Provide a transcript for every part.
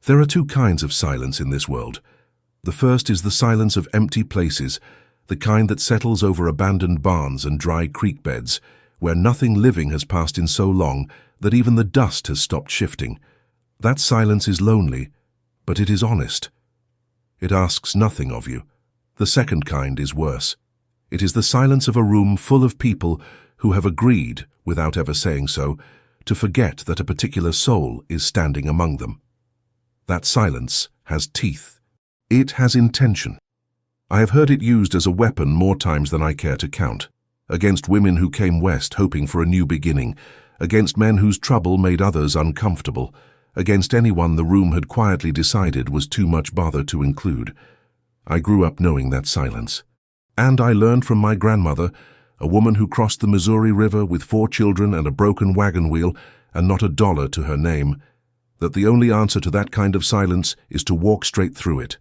There are two kinds of silence in this world. The first is the silence of empty places, the kind that settles over abandoned barns and dry creek beds, where nothing living has passed in so long that even the dust has stopped shifting. That silence is lonely, but it is honest. It asks nothing of you. The second kind is worse. It is the silence of a room full of people who have agreed, without ever saying so, to forget that a particular soul is standing among them. That silence has teeth. It has intention. I have heard it used as a weapon more times than I care to count, against women who came west hoping for a new beginning, against men whose trouble made others uncomfortable, against anyone the room had quietly decided was too much bother to include. I grew up knowing that silence. And I learned from my grandmother, a woman who crossed the Missouri River with 4 children and a broken wagon wheel and not a dollar to her name, that the only answer to that kind of silence is to walk straight through it.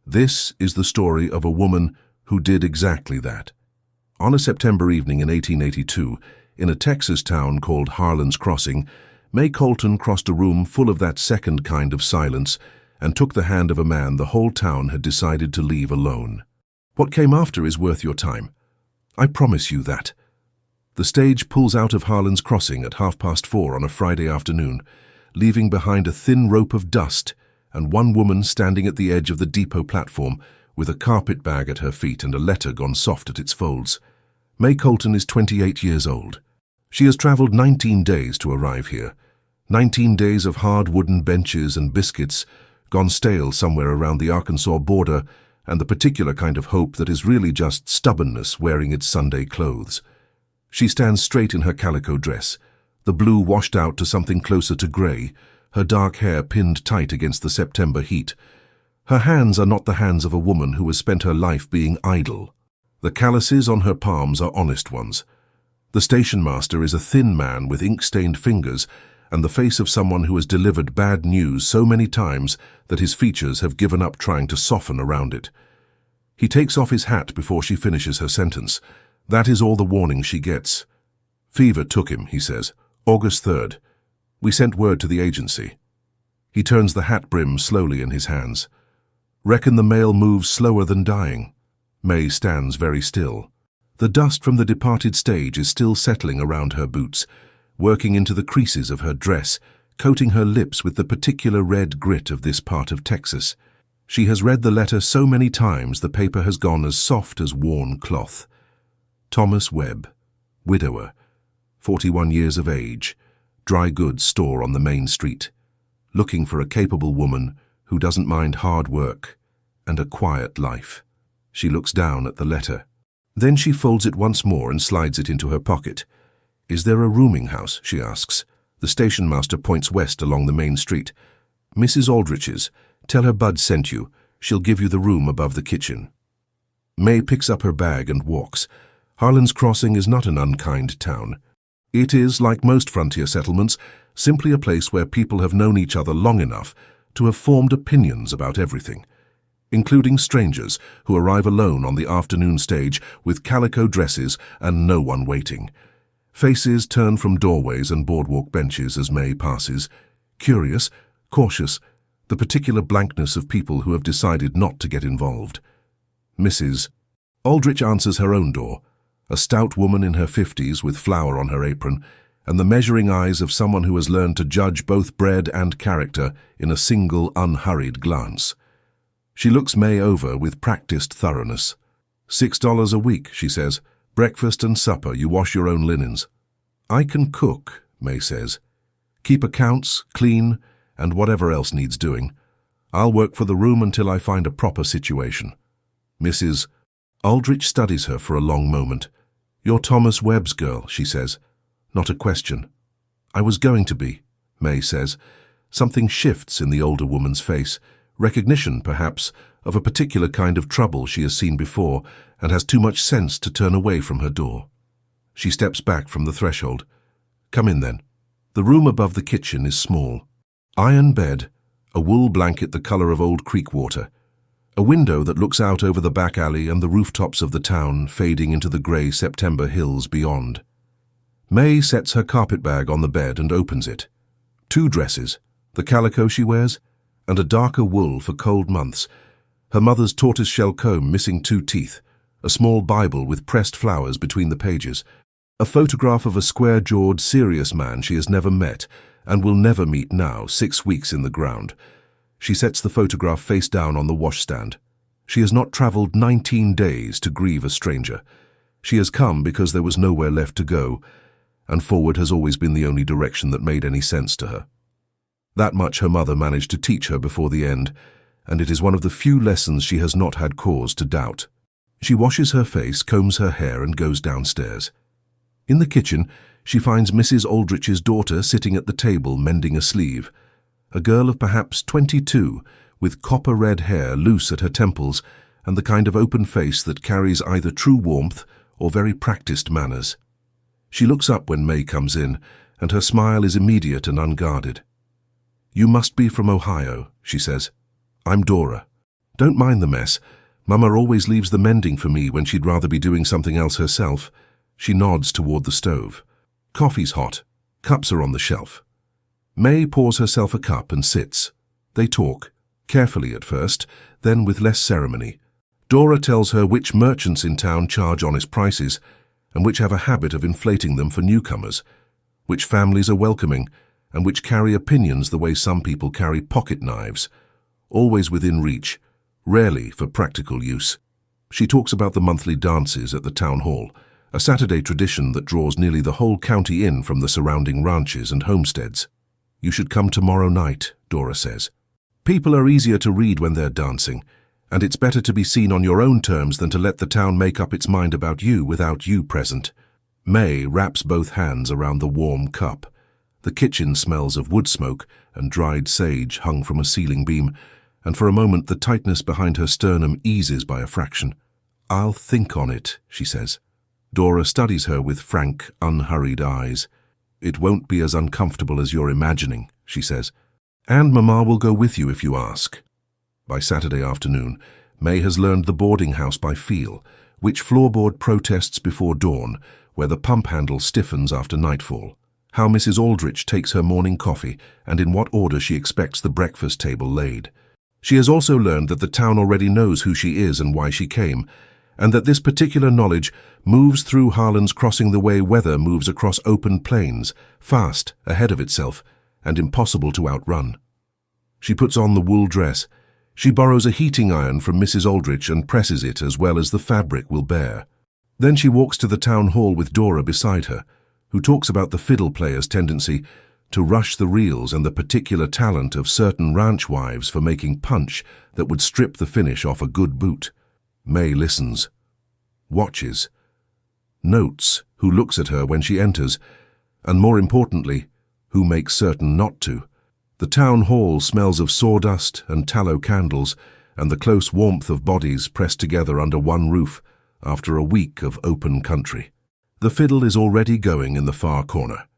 This is the story of a woman who did exactly that. On a September evening in 1882, in a Texas town called Harlan's Crossing, May Colton crossed a room full of that second kind of silence and took the hand of a man the whole town had decided to leave alone. What came after is worth your time. I promise you that. The stage pulls out of Harlan's Crossing at 4:30 on a Friday afternoon, leaving behind a thin rope of dust and one woman standing at the edge of the depot platform with a carpet bag at her feet and a letter gone soft at its folds. May Colton is 28 years old. She has traveled 19 days to arrive here. 19 days of hard wooden benches and biscuits, gone stale somewhere around the Arkansas border, and the particular kind of hope that is really just stubbornness wearing its Sunday clothes. She stands straight in her calico dress, the blue washed out to something closer to gray, her dark hair pinned tight against the September heat. Her hands are not the hands of a woman who has spent her life being idle. The calluses on her palms are honest ones. The station master is a thin man with ink-stained fingers and the face of someone who has delivered bad news so many times that his features have given up trying to soften around it. He takes off his hat before she finishes her sentence. That is all the warning she gets. "Fever took him," he says. "August 3rd. We sent word to the agency." He turns the hat brim slowly in his hands. "Reckon the mail moves slower than dying." May stands very still. The dust from the departed stage is still settling around her boots, working into the creases of her dress, coating her lips with the particular red grit of this part of Texas. She has read the letter so many times the paper has gone as soft as worn cloth. Thomas Webb, widower, 41 years of age, dry goods store on the main street, looking for a capable woman who doesn't mind hard work and a quiet life. She looks down at the letter. Then she folds it once more and slides it into her pocket. "Is there a rooming house?" she asks. The station master points west along the main street. "Mrs. Aldrich's. Tell her Bud sent you. She'll give you the room above the kitchen." May picks up her bag and walks. Harlan's Crossing is not an unkind town. It is, like most frontier settlements, simply a place where people have known each other long enough to have formed opinions about everything, including strangers who arrive alone on the afternoon stage with calico dresses and no one waiting. Faces turn from doorways and boardwalk benches as May passes, curious, cautious, the particular blankness of people who have decided not to get involved. Mrs. Aldrich answers her own door, a stout woman in her 50s with flour on her apron, and the measuring eyes of someone who has learned to judge both bread and character in a single unhurried glance. She looks May over with practiced thoroughness. $6 a week, she says. Breakfast and supper, you wash your own linens. "I can cook," May says. "Keep accounts, clean, and whatever else needs doing. I'll work for the room until I find a proper situation." Mrs. Aldrich studies her for a long moment. "You're Thomas Webb's girl," she says. Not a question. "I was going to be," May says. Something shifts in the older woman's face. Recognition, perhaps, of a particular kind of trouble she has seen before and has too much sense to turn away from her door. She steps back from the threshold. "Come in, then." The room above the kitchen is small. Iron bed, a wool blanket the color of old creek water, a window that looks out over the back alley and the rooftops of the town fading into the gray September hills beyond. May sets her carpetbag on the bed and opens it. 2 dresses, the calico she wears, and a darker wool for cold months, her mother's tortoise-shell comb missing 2 teeth, a small Bible with pressed flowers between the pages, a photograph of a square-jawed, serious man she has never met and will never meet now, 6 weeks in the ground. She sets the photograph face down on the washstand. She has not travelled 19 days to grieve a stranger. She has come because there was nowhere left to go, and forward has always been the only direction that made any sense to her. That much her mother managed to teach her before the end, and it is one of the few lessons she has not had cause to doubt. She washes her face, combs her hair, and goes downstairs. In the kitchen, she finds Mrs. Aldrich's daughter sitting at the table mending a sleeve, a girl of perhaps 22, with copper-red hair loose at her temples and the kind of open face that carries either true warmth or very practiced manners. She looks up when May comes in, and her smile is immediate and unguarded. "You must be from Ohio," she says. "I'm Dora. Don't mind the mess. Mama always leaves the mending for me when she'd rather be doing something else herself." She nods toward the stove. Coffee's hot. Cups are on the shelf. May pours herself a cup and sits. They talk, carefully at first, then with less ceremony. Dora tells her which merchants in town charge honest prices, and which have a habit of inflating them for newcomers, which families are welcoming, and which carry opinions the way some people carry pocket knives, always within reach, rarely for practical use. She talks about the monthly dances at the town hall, a Saturday tradition that draws nearly the whole county in from the surrounding ranches and homesteads. "You should come tomorrow night," Dora says. "People are easier to read when they're dancing, and it's better to be seen on your own terms than to let the town make up its mind about you without you present." May wraps both hands around the warm cup. The kitchen smells of wood smoke and dried sage hung from a ceiling beam, and for a moment the tightness behind her sternum eases by a fraction. "I'll think on it," she says. Dora studies her with frank, unhurried eyes. "It won't be as uncomfortable as you're imagining," she says. "And Mama will go with you if you ask." By Saturday afternoon, May has learned the boarding house by feel, which floorboard protests before dawn, where the pump handle stiffens after nightfall, how Mrs. Aldrich takes her morning coffee, and in what order she expects the breakfast table laid. She has also learned that the town already knows who she is and why she came, and that this particular knowledge moves through Harlan's crossing the way weather moves across open plains, fast, ahead of itself, and impossible to outrun. She puts on the wool dress. She borrows a heating iron from Mrs. Aldrich and presses it as well as the fabric will bear. Then she walks to the town hall with Dora beside her, who talks about the fiddle player's tendency to rush the reels and the particular talent of certain ranch wives for making punch that would strip the finish off a good boot. May listens, watches, notes who looks at her when she enters, and more importantly, who makes certain not to. The town hall smells of sawdust and tallow candles and the close warmth of bodies pressed together under one roof after a week of open country. The fiddle is already going in the far corner.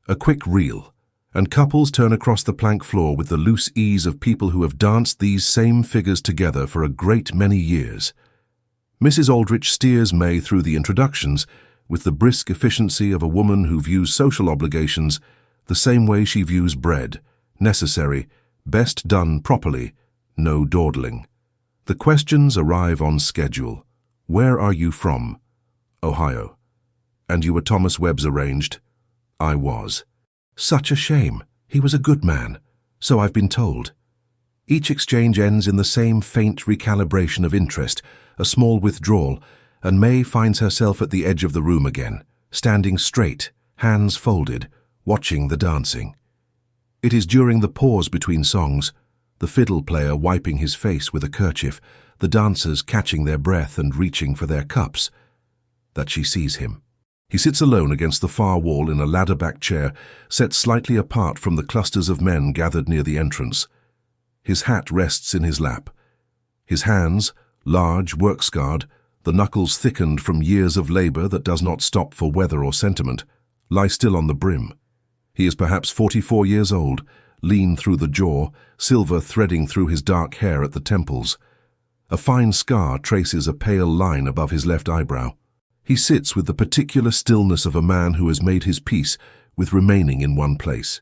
A quick reel, and couples turn across the plank floor with the loose ease of people who have danced these same figures together for a great many years. Mrs. Aldrich steers May through the introductions with the brisk efficiency of a woman who views social obligations the same way she views bread, necessary, best done properly, no dawdling. The questions arrive on schedule. "Where are you from?" "Ohio." "And you were Thomas Webb's arranged?" "I was." "Such a shame. He was a good man. So I've been told." Each exchange ends in the same faint recalibration of interest, a small withdrawal, and May finds herself at the edge of the room again, standing straight, hands folded, watching the dancing. It is during the pause between songs, the fiddle player wiping his face with a kerchief, the dancers catching their breath and reaching for their cups, that she sees him. He sits alone against the far wall in a ladder-back chair, set slightly apart from the clusters of men gathered near the entrance. His hat rests in his lap. His hands, large, work-scarred, the knuckles thickened from years of labor that does not stop for weather or sentiment, lie still on the brim. He is perhaps 44 years old, lean through the jaw, silver threading through his dark hair at the temples. A fine scar traces a pale line above his left eyebrow. He sits with the particular stillness of a man who has made his peace with remaining in one place.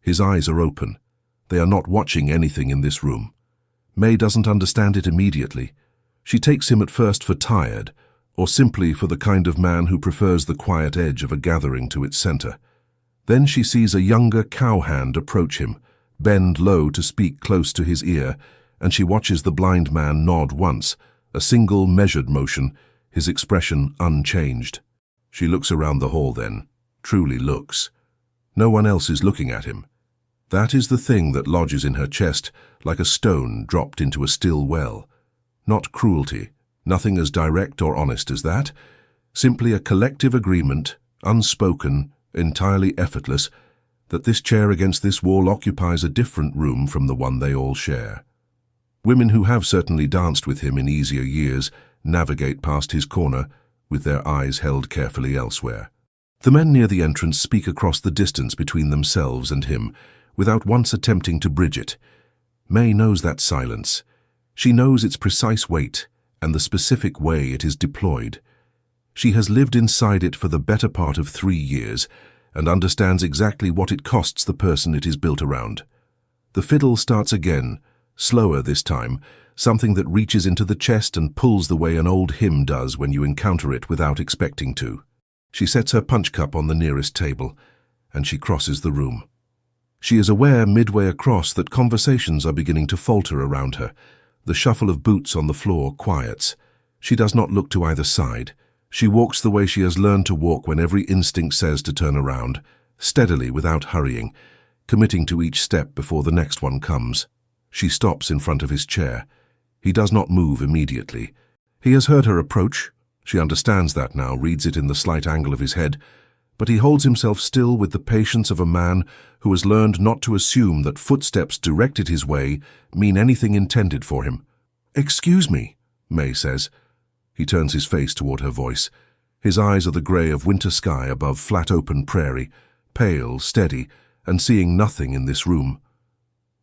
His eyes are open, They are not watching anything in this room. May doesn't understand it immediately. She takes him at first for tired, or simply for the kind of man who prefers the quiet edge of a gathering to its center. Then she sees a younger cowhand approach him, bend low to speak close to his ear, and she watches the blind man nod once, a single measured motion, his expression unchanged. She looks around the hall then, truly looks. No one else is looking at him. That is the thing that lodges in her chest like a stone dropped into a still well. Not cruelty, nothing as direct or honest as that, simply a collective agreement, unspoken, entirely effortless, that this chair against this wall occupies a different room from the one they all share. Women who have certainly danced with him in easier years navigate past his corner, with their eyes held carefully elsewhere. The men near the entrance speak across the distance between themselves and him, without once attempting to bridge it. May knows that silence. She knows its precise weight and the specific way it is deployed. She has lived inside it for the better part of 3 years and understands exactly what it costs the person it is built around. The fiddle starts again, slower this time, something that reaches into the chest and pulls the way an old hymn does when you encounter it without expecting to. She sets her punch cup on the nearest table, and she crosses the room. She is aware midway across that conversations are beginning to falter around her. The shuffle of boots on the floor quiets. She does not look to either side. She walks the way she has learned to walk when every instinct says to turn around, steadily without hurrying, committing to each step before the next one comes. She stops in front of his chair. He does not move immediately. He has heard her approach. She understands that now, reads it in the slight angle of his head, but he holds himself still with the patience of a man who has learned not to assume that footsteps directed his way mean anything intended for him. "Excuse me," May says. He turns his face toward her voice. His eyes are the grey of winter sky above flat open prairie, pale, steady, and seeing nothing in this room.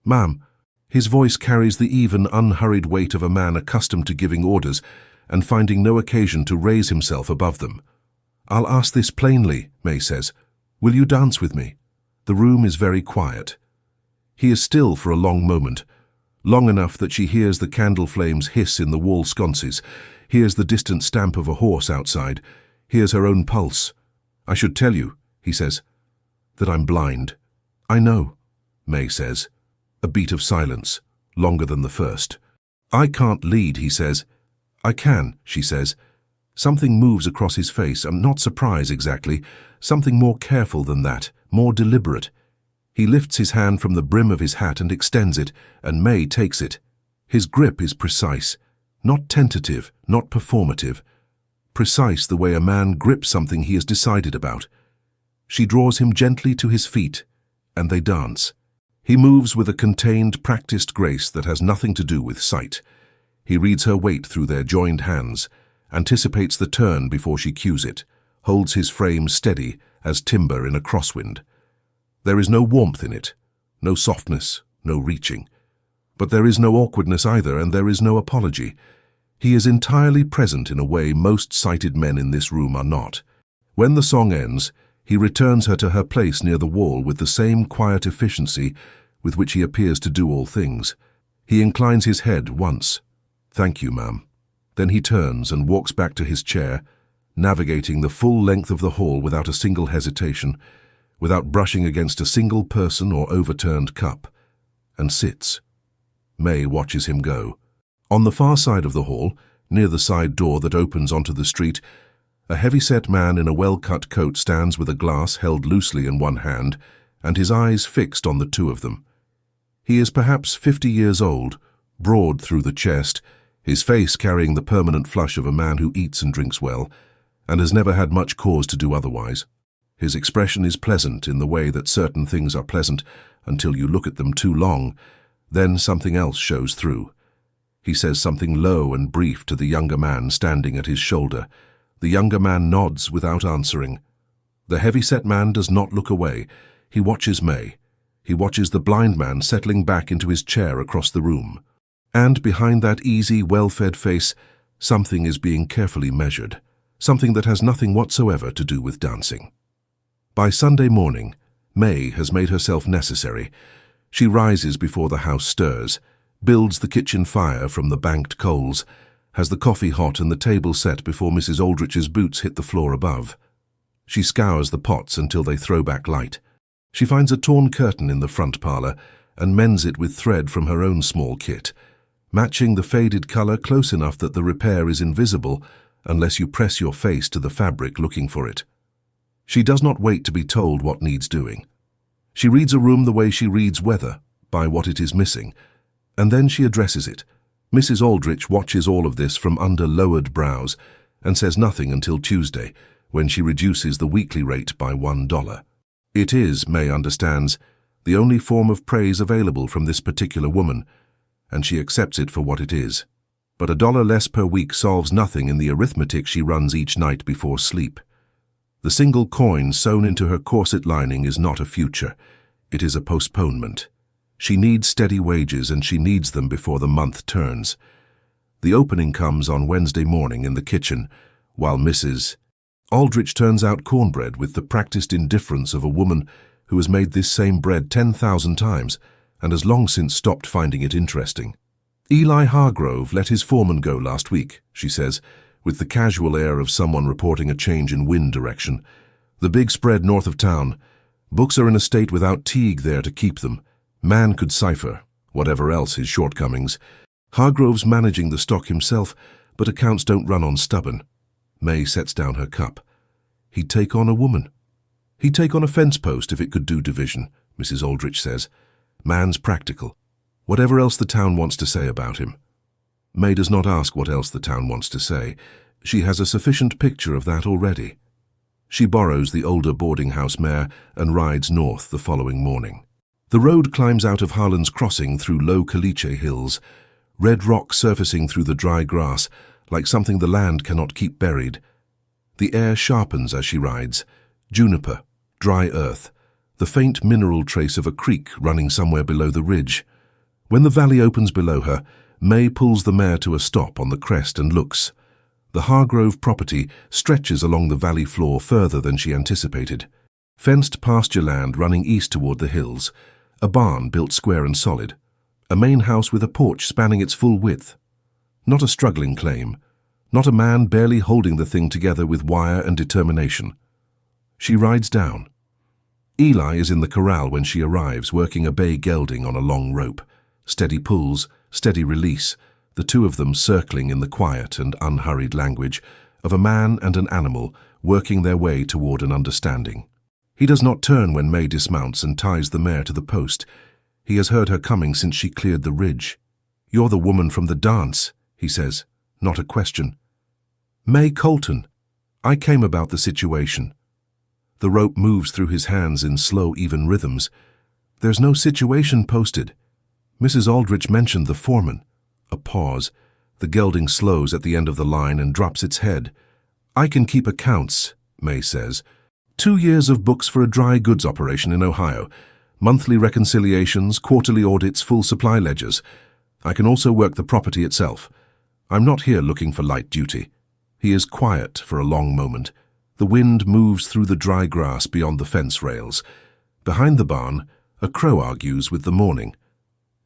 "Ma'am," his voice carries the even, unhurried weight of a man accustomed to giving orders and finding no occasion to raise himself above them. "I'll ask this plainly," May says. "Will you dance with me?" The room is very quiet. He is still for a long moment, long enough that she hears the candle flames hiss in the wall sconces, hears the distant stamp of a horse outside, hears her own pulse. "I should tell you," he says, "that I'm blind." "I know," May says. A beat of silence, longer than the first. "I can't lead," he says. "I can," she says. Something moves across his face, and not surprise exactly, something more careful than that, more deliberate. He lifts his hand from the brim of his hat and extends it, and May takes it. His grip is precise, not tentative, not performative. Precise the way a man grips something he has decided about. She draws him gently to his feet, and they dance. He moves with a contained, practiced grace that has nothing to do with sight. He reads her weight through their joined hands, anticipates the turn before she cues it, holds his frame steady as timber in a crosswind. There is no warmth in it, no softness, no reaching. But there is no awkwardness either, and there is no apology. He is entirely present in a way most sighted men in this room are not. When the song ends, he returns her to her place near the wall with the same quiet efficiency with which he appears to do all things. He inclines his head once. "Thank you, ma'am." Then he turns and walks back to his chair, navigating the full length of the hall without a single hesitation, without brushing against a single person or overturned cup, and sits. May watches him go. On the far side of the hall, near the side door that opens onto the street, a heavy-set man in a well-cut coat stands with a glass held loosely in one hand and his eyes fixed on the two of them. He is perhaps 50 years old, broad through the chest, his face carrying the permanent flush of a man who eats and drinks well, and has never had much cause to do otherwise. His expression is pleasant in the way that certain things are pleasant until you look at them too long, then something else shows through. He says something low and brief to the younger man standing at his shoulder. The younger man nods without answering. The heavy-set man does not look away. He watches May. He watches the blind man settling back into his chair across the room. And behind that easy, well-fed face, something is being carefully measured, something that has nothing whatsoever to do with dancing. By Sunday morning, May has made herself necessary. She rises before the house stirs, builds the kitchen fire from the banked coals, has the coffee hot and the table set before Mrs. Aldrich's boots hit the floor above. She scours the pots until they throw back light. She finds a torn curtain in the front parlour and mends it with thread from her own small kit, matching the faded colour close enough that the repair is invisible unless you press your face to the fabric looking for it. She does not wait to be told what needs doing. She reads a room the way she reads weather, by what it is missing, and then she addresses it. Mrs. Aldrich watches all of this from under lowered brows and says nothing until Tuesday, when she reduces the weekly rate by $1. It is, May understands, the only form of praise available from this particular woman, and she accepts it for what it is. But $1 less per week solves nothing in the arithmetic she runs each night before sleep. The single coin sewn into her corset lining is not a future. It is a postponement. She needs steady wages, and she needs them before the month turns. The opening comes on Wednesday morning in the kitchen, while Mrs. Aldrich turns out cornbread with the practiced indifference of a woman who has made this same bread 10,000 times and has long since stopped finding it interesting. Eli Hargrove let his foreman go last week, she says, with the casual air of someone reporting a change in wind direction. The big spread north of town. Books are in a state without Teague there to keep them. Man could cipher, whatever else his shortcomings. Hargrove's managing the stock himself, but accounts don't run on stubborn. May sets down her cup. He'd take on a woman. He'd take on a fence post if it could do division, Mrs. Aldrich says. Man's practical. Whatever else the town wants to say about him. May does not ask what else the town wants to say. She has a sufficient picture of that already. She borrows the older boarding house mare and rides north the following morning. The road climbs out of Harlan's crossing through low caliche hills, red rock surfacing through the dry grass like something the land cannot keep buried. The air sharpens as she rides. Juniper, dry earth, the faint mineral trace of a creek running somewhere below the ridge. When the valley opens below her, May pulls the mare to a stop on the crest and looks. The Hargrove property stretches along the valley floor further than she anticipated. Fenced pasture land running east toward the hills, a barn built square and solid, a main house with a porch spanning its full width. Not a struggling claim, not a man barely holding the thing together with wire and determination. She rides down. Eli is in the corral when she arrives, working a bay gelding on a long rope. Steady pulls, steady release, the two of them circling in the quiet and unhurried language of a man and an animal working their way toward an understanding. He does not turn when May dismounts and ties the mare to the post. He has heard her coming since she cleared the ridge. "You're the woman from the dance," he says, not a question. "May Colton. I came about the situation." The rope moves through his hands in slow, even rhythms. "There's no situation posted. Mrs. Aldrich mentioned the foreman." A pause. The gelding slows at the end of the line and drops its head. "I can keep accounts," May says. 2 years of books for a dry goods operation in Ohio. Monthly reconciliations, quarterly audits, full supply ledgers. I can also work the property itself. I'm not here looking for light duty." He is quiet for a long moment. The wind moves through the dry grass beyond the fence rails. Behind the barn, a crow argues with the morning.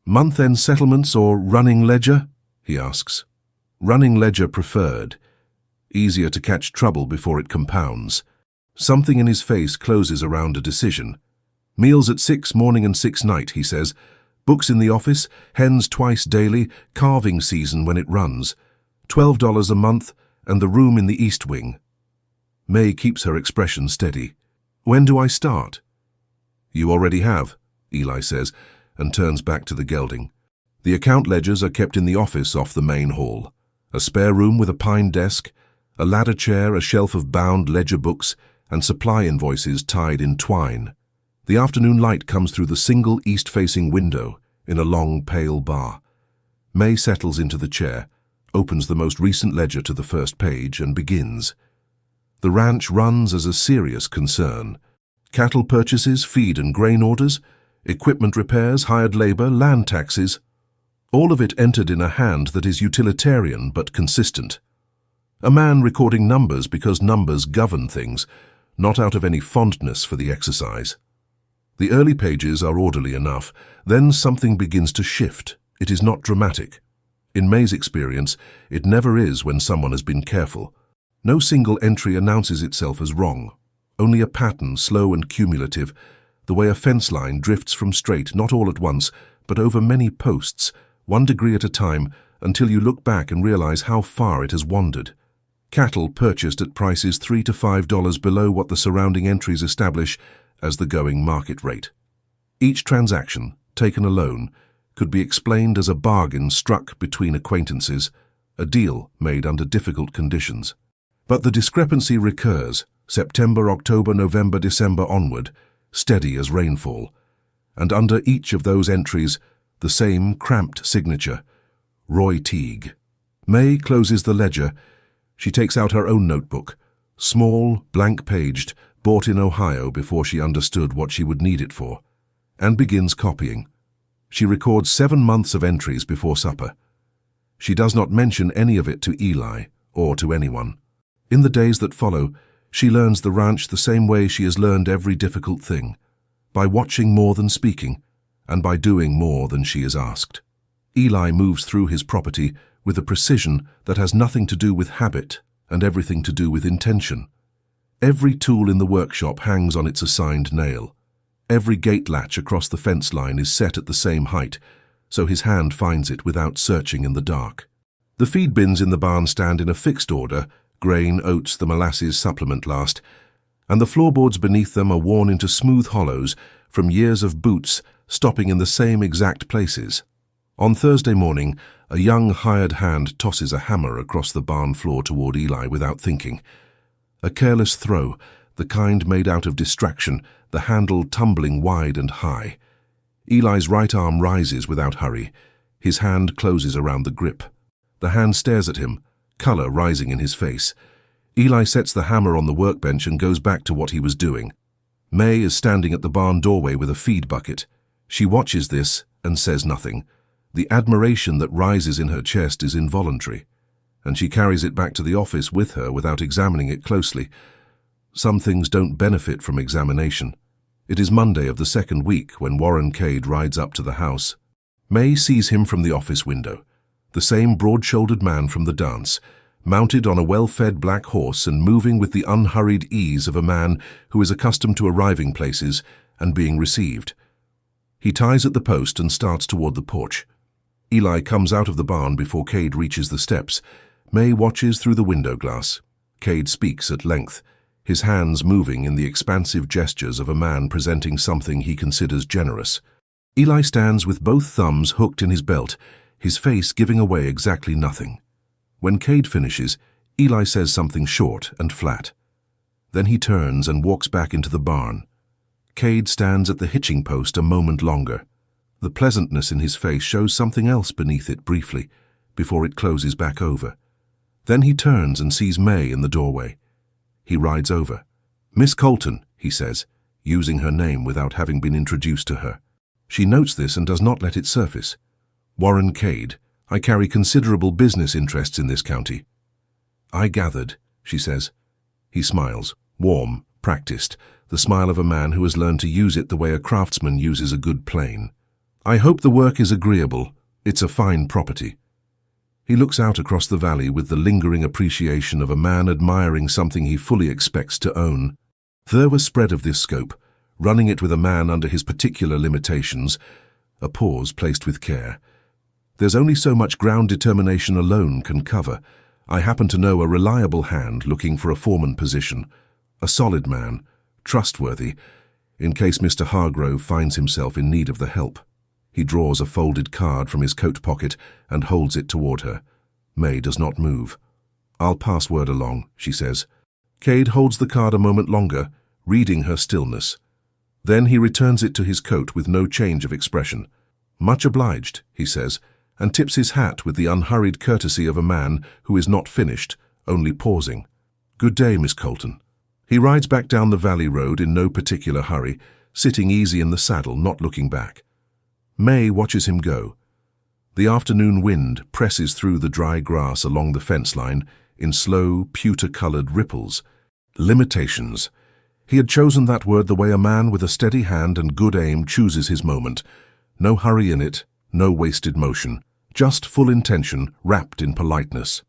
"Month-end settlements or running ledger?" he asks. "Running ledger preferred. Easier to catch trouble before it compounds." Something in his face closes around a decision. "Meals at 6 morning and 6 night," he says. "Books in the office, hens twice daily, calving season when it runs. $12 a month, and the room in the east wing." May keeps her expression steady. "When do I start?" "You already have," Eli says, and turns back to the gelding. The account ledgers are kept in the office off the main hall. A spare room with a pine desk, a ladder chair, a shelf of bound ledger books, and supply invoices tied in twine. The afternoon light comes through the single east-facing window in a long, pale bar. May settles into the chair, opens the most recent ledger to the first page, and begins. The ranch runs as a serious concern. Cattle purchases, feed and grain orders, equipment repairs, hired labor, land taxes. All of it entered in a hand that is utilitarian but consistent. A man recording numbers because numbers govern things, not out of any fondness for the exercise. The early pages are orderly enough. Then something begins to shift. It is not dramatic. In May's experience, it never is when someone has been careful. No single entry announces itself as wrong. Only a pattern, slow and cumulative, the way a fence line drifts from straight, not all at once, but over many posts, 1 degree at a time, until you look back and realize how far it has wandered. Cattle purchased at prices $3 to $5 below what the surrounding entries establish as the going market rate. Each transaction, taken alone, could be explained as a bargain struck between acquaintances, a deal made under difficult conditions. But the discrepancy recurs, September, October, November, December onward, steady as rainfall, and under each of those entries, the same cramped signature, Roy Teague. May closes the ledger. She takes out her own notebook, small, blank-paged, bought in Ohio before she understood what she would need it for, and begins copying. She records 7 months of entries before supper. She does not mention any of it to Eli or to anyone. In the days that follow, she learns the ranch the same way she has learned every difficult thing, by watching more than speaking, and by doing more than she is asked. Eli moves through his property with a precision that has nothing to do with habit and everything to do with intention. Every tool in the workshop hangs on its assigned nail. Every gate latch across the fence line is set at the same height, so his hand finds it without searching in the dark. The feed bins in the barn stand in a fixed order, grain, oats, the molasses supplement last, and the floorboards beneath them are worn into smooth hollows from years of boots stopping in the same exact places. On Thursday morning, a young hired hand tosses a hammer across the barn floor toward Eli without thinking. A careless throw, the kind made out of distraction, the handle tumbling wide and high. Eli's right arm rises without hurry. His hand closes around the grip. The hand stares at him, color rising in his face. Eli sets the hammer on the workbench and goes back to what he was doing. May is standing at the barn doorway with a feed bucket. She watches this and says nothing. The admiration that rises in her chest is involuntary, and she carries it back to the office with her without examining it closely. Some things don't benefit from examination. It is Monday of the second week when Warren Cade rides up to the house. May sees him from the office window, the same broad-shouldered man from the dance, mounted on a well-fed black horse and moving with the unhurried ease of a man who is accustomed to arriving places and being received. He ties at the post and starts toward the porch. Eli comes out of the barn before Cade reaches the steps. May watches through the window glass. Cade speaks at length, his hands moving in the expansive gestures of a man presenting something he considers generous. Eli stands with both thumbs hooked in his belt, his face giving away exactly nothing. When Cade finishes, Eli says something short and flat. Then he turns and walks back into the barn. Cade stands at the hitching post a moment longer. The pleasantness in his face shows something else beneath it briefly, before it closes back over. Then he turns and sees May in the doorway. He rides over. "Miss Colton," he says, using her name without having been introduced to her. She notes this and does not let it surface. "Warren Cade, I carry considerable business interests in this county." "I gathered," she says. He smiles, warm, practiced, the smile of a man who has learned to use it the way a craftsman uses a good plane. "I hope the work is agreeable. It's a fine property." He looks out across the valley with the lingering appreciation of a man admiring something he fully expects to own. There was spread of this scope, running it with a man under his particular limitations, a pause placed with care. There's only so much ground determination alone can cover. I happen to know a reliable hand looking for a foreman position, a solid man, trustworthy, in case Mr. Hargrove finds himself in need of the help. He draws a folded card from his coat pocket and holds it toward her. May does not move. "I'll pass word along," she says. Cade holds the card a moment longer, reading her stillness. Then he returns it to his coat with no change of expression. "Much obliged," he says, and tips his hat with the unhurried courtesy of a man who is not finished, only pausing. "Good day, Miss Colton." He rides back down the valley road in no particular hurry, sitting easy in the saddle, not looking back. May watches him go. The afternoon wind presses through the dry grass along the fence line in slow, pewter-colored ripples. Limitations. He had chosen that word the way a man with a steady hand and good aim chooses his moment. No hurry in it, no wasted motion, just full intention wrapped in politeness.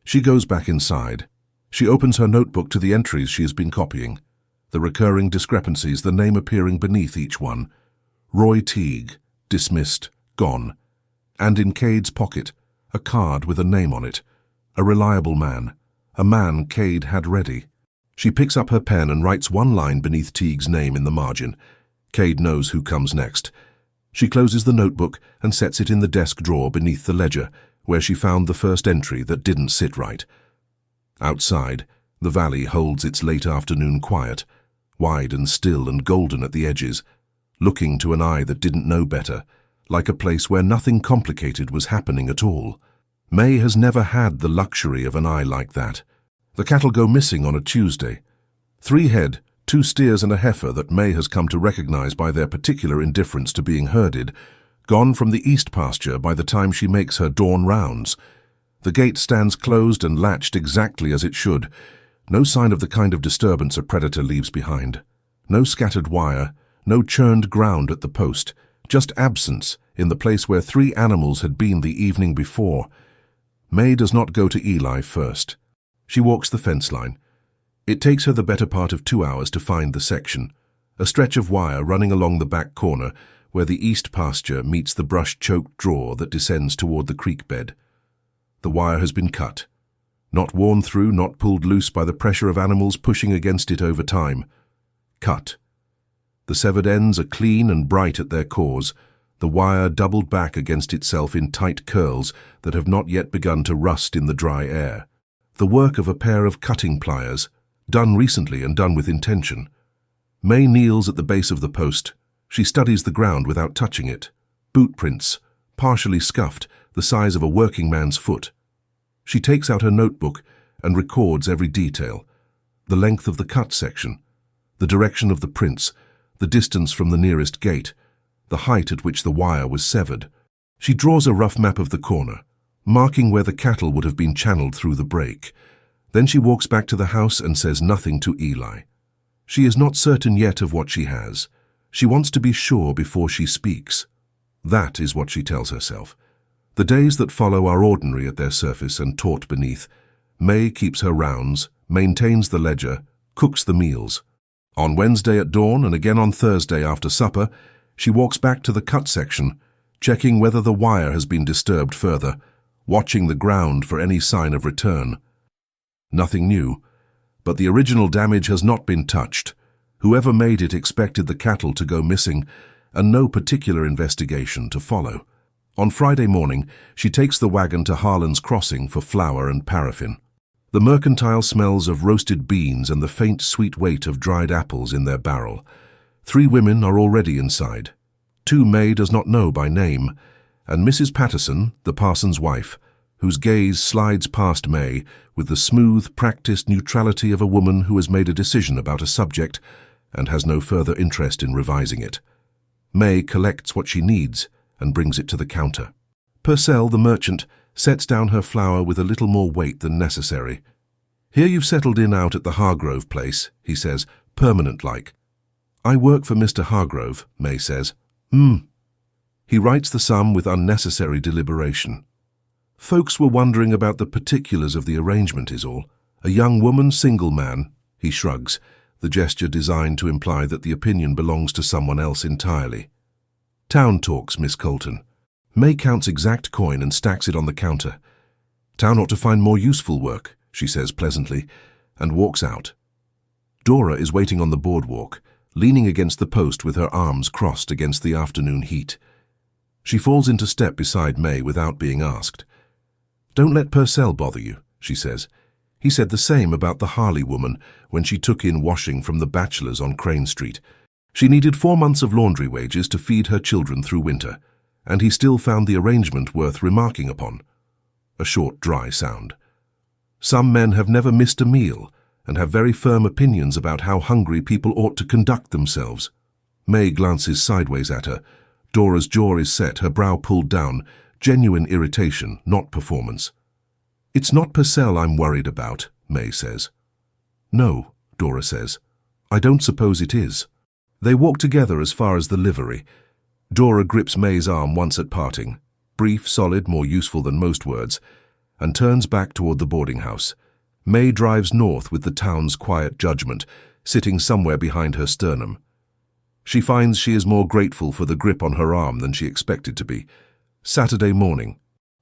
She goes back inside. She opens her notebook to the entries she has been copying, the recurring discrepancies, the name appearing beneath each one. Roy Teague, dismissed, gone. And in Cade's pocket, a card with a name on it. A reliable man. A man Cade had ready. She picks up her pen and writes one line beneath Teague's name in the margin. Cade knows who comes next. She closes the notebook and sets it in the desk drawer beneath the ledger, where she found the first entry that didn't sit right. Outside, the valley holds its late afternoon quiet, wide and still and golden at the edges, looking to an eye that didn't know better, like a place where nothing complicated was happening at all. May has never had the luxury of an eye like that. The cattle go missing on a Tuesday. 3 head, 2 steers and a heifer that May has come to recognize by their particular indifference to being herded, gone from the east pasture by the time she makes her dawn rounds. The gate stands closed and latched exactly as it should. No sign of the kind of disturbance a predator leaves behind. No scattered wire, no churned ground at the post, just absence in the place where 3 animals had been the evening before. May does not go to Eli first. She walks the fence line. It takes her the better part of 2 hours to find the section, a stretch of wire running along the back corner where the east pasture meets the brush-choked draw that descends toward the creek bed. The wire has been cut. Not worn through, not pulled loose by the pressure of animals pushing against it over time. Cut. The severed ends are clean and bright at their cores, the wire doubled back against itself in tight curls that have not yet begun to rust in the dry air. The work of a pair of cutting pliers, done recently and done with intention. May kneels at the base of the post. She studies the ground without touching it. Boot prints, partially scuffed, the size of a working man's foot. She takes out her notebook and records every detail. The length of the cut section, the direction of the prints, the distance from the nearest gate, the height at which the wire was severed. She draws a rough map of the corner, marking where the cattle would have been channeled through the break. Then she walks back to the house and says nothing to Eli. She is not certain yet of what she has. She wants to be sure before she speaks. That is what she tells herself. The days that follow are ordinary at their surface and taut beneath. May keeps her rounds, maintains the ledger, cooks the meals. On Wednesday at dawn and again on Thursday after supper, she walks back to the cut section, checking whether the wire has been disturbed further, watching the ground for any sign of return. Nothing new, but the original damage has not been touched. Whoever made it expected the cattle to go missing, and no particular investigation to follow. On Friday morning, she takes the wagon to Harlan's crossing for flour and paraffin. The mercantile smells of roasted beans and the faint sweet weight of dried apples in their barrel. 3 women are already inside. 2 May does not know by name, and Mrs. Patterson, the parson's wife, whose gaze slides past May with the smooth, practiced neutrality of a woman who has made a decision about a subject and has no further interest in revising it. May collects what she needs and brings it to the counter. Purcell, the merchant, sets down her flour with a little more weight than necessary. "Here you've settled in out at the Hargrove place," he says, permanent-like. "I work for Mr. Hargrove," May says. He writes the sum with unnecessary deliberation. "Folks were wondering about the particulars of the arrangement is all. A young woman, single man," he shrugs, the gesture designed to imply that the opinion belongs to someone else entirely. "Town talks, Miss Colton." May counts exact coin and stacks it on the counter. "Town ought to find more useful work," she says pleasantly, and walks out. Dora is waiting on the boardwalk, leaning against the post with her arms crossed against the afternoon heat. She falls into step beside May without being asked. "Don't let Purcell bother you," she says. "He said the same about the Harley woman when she took in washing from the bachelors on Crane Street. She needed 4 months of laundry wages to feed her children through winter, and he still found the arrangement worth remarking upon." A short, dry sound. "Some men have never missed a meal and have very firm opinions about how hungry people ought to conduct themselves." May glances sideways at her. Dora's jaw is set, her brow pulled down, genuine irritation, not performance. "It's not Purcell I'm worried about," May says. "No," Dora says. I don't suppose it is. They walk together as far as the livery. Dora grips May's arm once at parting, brief, solid, more useful than most words, and turns back toward the boarding house. May drives north with the town's quiet judgment, sitting somewhere behind her sternum. She finds she is more grateful for the grip on her arm than she expected to be. Saturday morning.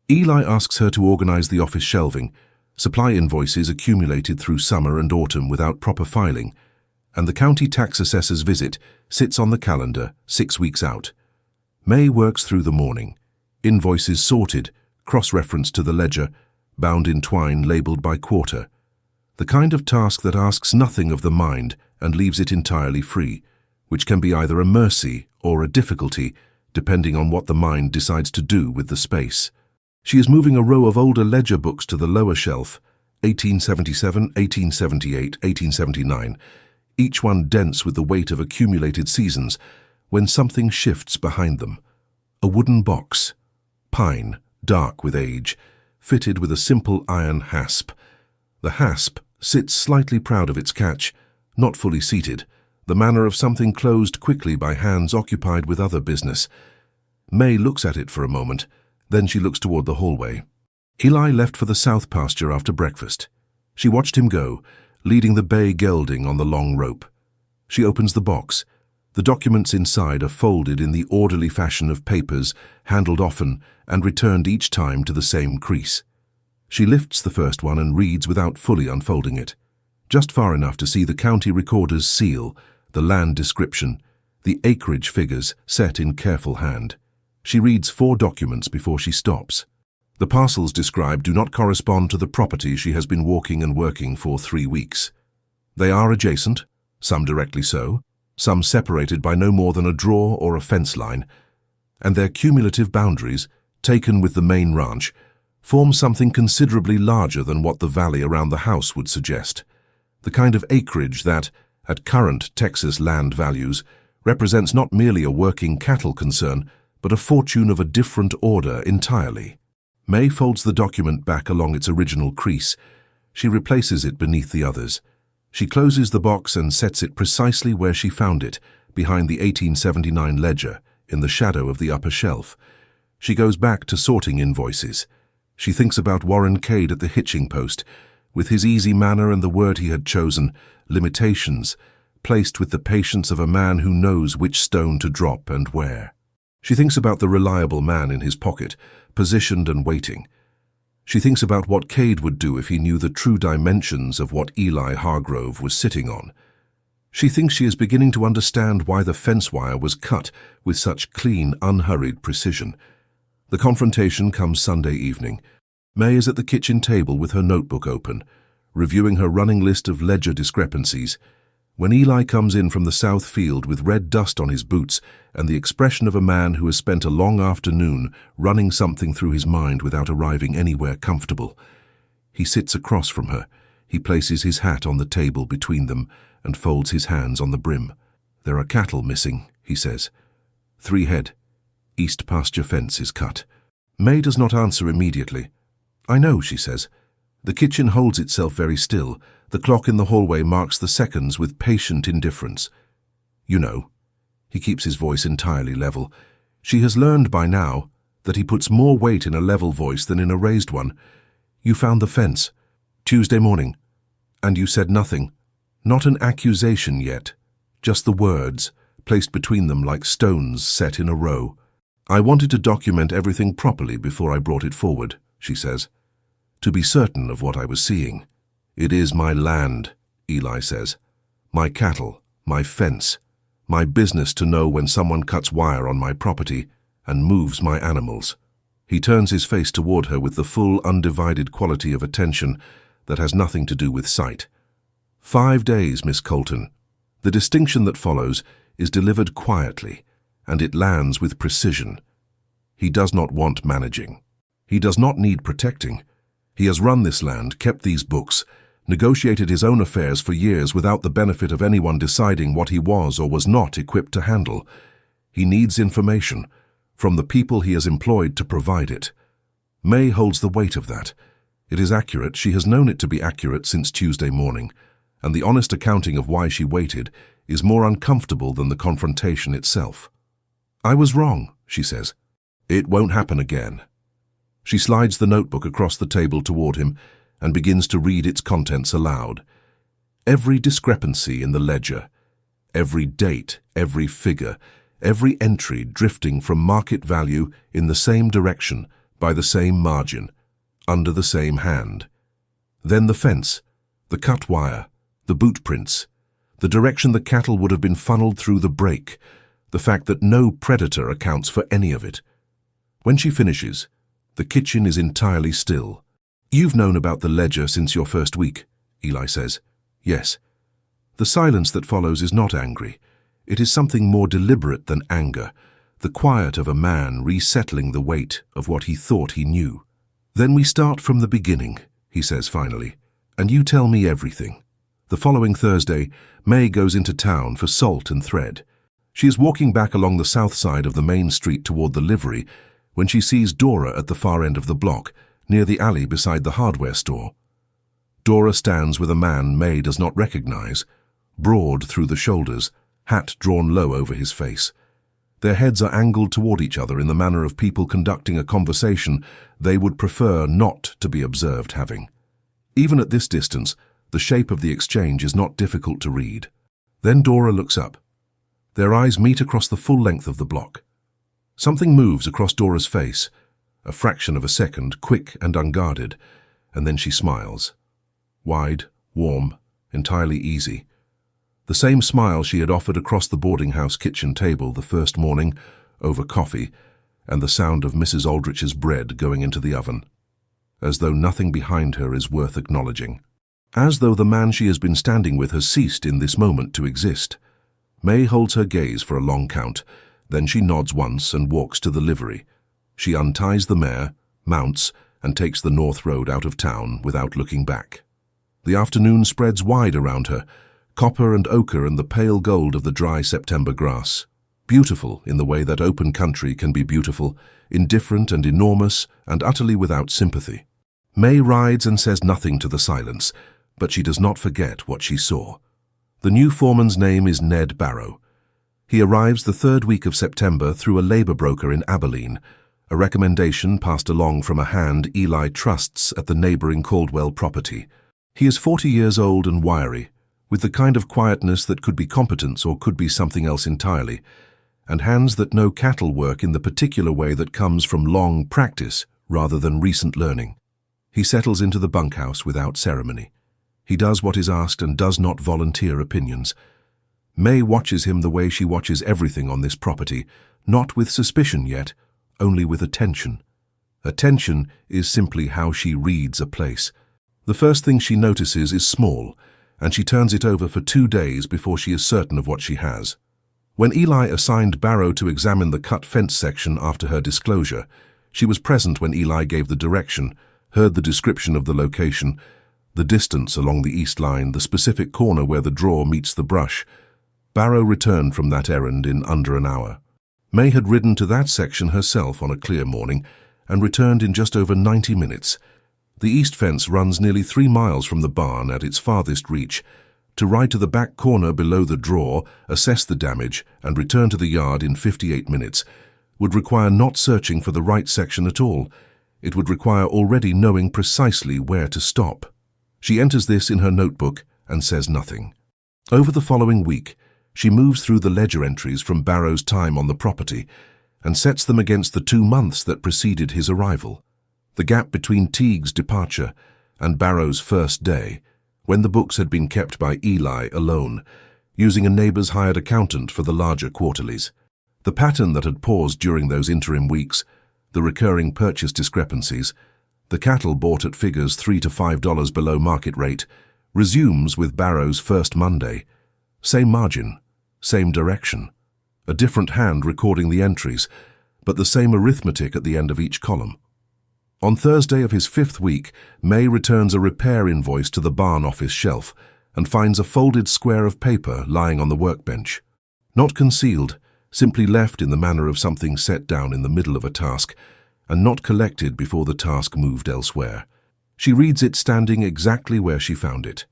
Eli asks her to organize the office shelving, supply invoices accumulated through summer and autumn without proper filing, and the county tax assessor's visit sits on the calendar 6 weeks out. May works through the morning. Invoices sorted, cross-referenced to the ledger, bound in twine labeled by quarter. The kind of task that asks nothing of the mind and leaves it entirely free, which can be either a mercy or a difficulty, depending on what the mind decides to do with the space. She is moving a row of older ledger books to the lower shelf, 1877, 1878, 1879, each one dense with the weight of accumulated seasons, when something shifts behind them. A wooden box, pine, dark with age, fitted with a simple iron hasp. The hasp sits slightly proud of its catch, not fully seated, the manner of something closed quickly by hands occupied with other business. May looks at it for a moment, then she looks toward the hallway. Eli left for the south pasture after breakfast. She watched him go, leading the bay gelding on the long rope. She opens the box. The documents inside are folded in the orderly fashion of papers, handled often and returned each time to the same crease. She lifts the first one and reads without fully unfolding it, just far enough to see the county recorder's seal, the land description, the acreage figures set in careful hand. She reads 4 documents before she stops. The parcels described do not correspond to the property she has been walking and working for 3 weeks. They are adjacent, some directly so, some separated by no more than a draw or a fence line, and their cumulative boundaries, taken with the main ranch, form something considerably larger than what the valley around the house would suggest. The kind of acreage that, at current Texas land values, represents not merely a working cattle concern, but a fortune of a different order entirely. May folds the document back along its original crease. She replaces it beneath the others. She closes the box and sets it precisely where she found it, behind the 1879 ledger, in the shadow of the upper shelf. She goes back to sorting invoices. She thinks about Warren Cade at the hitching post, with his easy manner and the word he had chosen, limitations, placed with the patience of a man who knows which stone to drop and where. She thinks about the reliable man in his pocket, positioned and waiting. She thinks about what Cade would do if he knew the true dimensions of what Eli Hargrove was sitting on. She thinks she is beginning to understand why the fence wire was cut with such clean, unhurried precision. The confrontation comes Sunday evening. May is at the kitchen table with her notebook open, reviewing her running list of ledger discrepancies, when Eli comes in from the south field with red dust on his boots and the expression of a man who has spent a long afternoon running something through his mind without arriving anywhere comfortable. He sits across from her. He places his hat on the table between them and folds his hands on the brim. "There are cattle missing," he says. 3 head. East pasture fence is cut. May does not answer immediately. "I know," she says. The kitchen holds itself very still. The clock in the hallway marks the seconds with patient indifference. "You know." He keeps his voice entirely level. She has learned by now that he puts more weight in a level voice than in a raised one. "You found the fence Tuesday morning, and you said nothing. Not an accusation yet, just the words, placed between them like stones set in a row. I wanted to document everything properly before I brought it forward," she says, "to be certain of what I was seeing. It is my land," Eli says. "My cattle, my fence, my business to know when someone cuts wire on my property and moves my animals." He turns his face toward her with the full, undivided quality of attention that has nothing to do with sight. 5 days, Miss Colton. The distinction that follows is delivered quietly, and it lands with precision. He does not want managing. He does not need protecting. He has run this land, kept these books, negotiated his own affairs for years without the benefit of anyone deciding what he was or was not equipped to handle. He needs information from the people he has employed to provide it. May holds the weight of that. It is accurate. She has known it to be accurate since Tuesday morning, and the honest accounting of why she waited is more uncomfortable than the confrontation itself. "I was wrong," she says. "It won't happen again." She slides the notebook across the table toward him and begins to read its contents aloud. Every discrepancy in the ledger, every date, every figure, every entry drifting from market value in the same direction, by the same margin, under the same hand. Then the fence, the cut wire, the boot prints, the direction the cattle would have been funneled through the break, the fact that no predator accounts for any of it. When she finishes, the kitchen is entirely still. "You've known about the ledger since your first week," Eli says. "Yes." The silence that follows is not angry. It is something more deliberate than anger, the quiet of a man resettling the weight of what he thought he knew. "Then we start from the beginning," he says finally, "and you tell me everything." The following Thursday, May goes into town for salt and thread. She is walking back along the south side of the main street toward the livery when she sees Dora at the far end of the block, near the alley beside the hardware store. Dora stands with a man May does not recognize, broad through the shoulders, hat drawn low over his face. Their heads are angled toward each other in the manner of people conducting a conversation they would prefer not to be observed having. Even at this distance, the shape of the exchange is not difficult to read. Then Dora looks up. Their eyes meet across the full length of the block. Something moves across Dora's face, a fraction of a second, quick and unguarded, and then she smiles. Wide, warm, entirely easy. The same smile she had offered across the boarding house kitchen table the first morning, over coffee, and the sound of Mrs. Aldrich's bread going into the oven. As though nothing behind her is worth acknowledging. As though the man she has been standing with has ceased in this moment to exist. May holds her gaze for a long count, then she nods once and walks to the livery. She unties the mare, mounts, and takes the north road out of town without looking back. The afternoon spreads wide around her, copper and ochre and the pale gold of the dry September grass. Beautiful in the way that open country can be beautiful, indifferent and enormous and utterly without sympathy. May rides and says nothing to the silence, but she does not forget what she saw. The new foreman's name is Ned Barrow. He arrives the third week of September through a labour broker in Abilene, a recommendation passed along from a hand Eli trusts at the neighbouring Caldwell property. He is 40 years old and wiry, with the kind of quietness that could be competence or could be something else entirely, and hands that know cattle work in the particular way that comes from long practice rather than recent learning. He settles into the bunkhouse without ceremony. He does what is asked and does not volunteer opinions. May watches him the way she watches everything on this property, not with suspicion yet, only with attention. Attention is simply how she reads a place. The first thing she notices is small, and she turns it over for 2 days before she is certain of what she has. When Eli assigned Barrow to examine the cut fence section after her disclosure, she was present when Eli gave the direction, heard the description of the location, the distance along the east line, the specific corner where the draw meets the brush. Barrow returned from that errand in under an hour. May had ridden to that section herself on a clear morning and returned in just over 90 minutes. The east fence runs nearly 3 miles from the barn at its farthest reach. To ride to the back corner below the draw, assess the damage, and return to the yard in 58 minutes would require not searching for the right section at all. It would require already knowing precisely where to stop. She enters this in her notebook and says nothing. Over the following week, she moves through the ledger entries from Barrow's time on the property and sets them against the 2 months that preceded his arrival. The gap between Teague's departure and Barrow's first day, when the books had been kept by Eli alone, using a neighbour's hired accountant for the larger quarterlies. The pattern that had paused during those interim weeks, the recurring purchase discrepancies, the cattle bought at figures $3 to $5 below market rate, resumes with Barrow's first Monday. Same margin, same direction, a different hand recording the entries, but the same arithmetic at the end of each column. On Thursday of his 5th week, May returns a repair invoice to the barn office shelf and finds a folded square of paper lying on the workbench. Not concealed, simply left in the manner of something set down in the middle of a task, and not collected before the task moved elsewhere. She reads it standing exactly where she found it.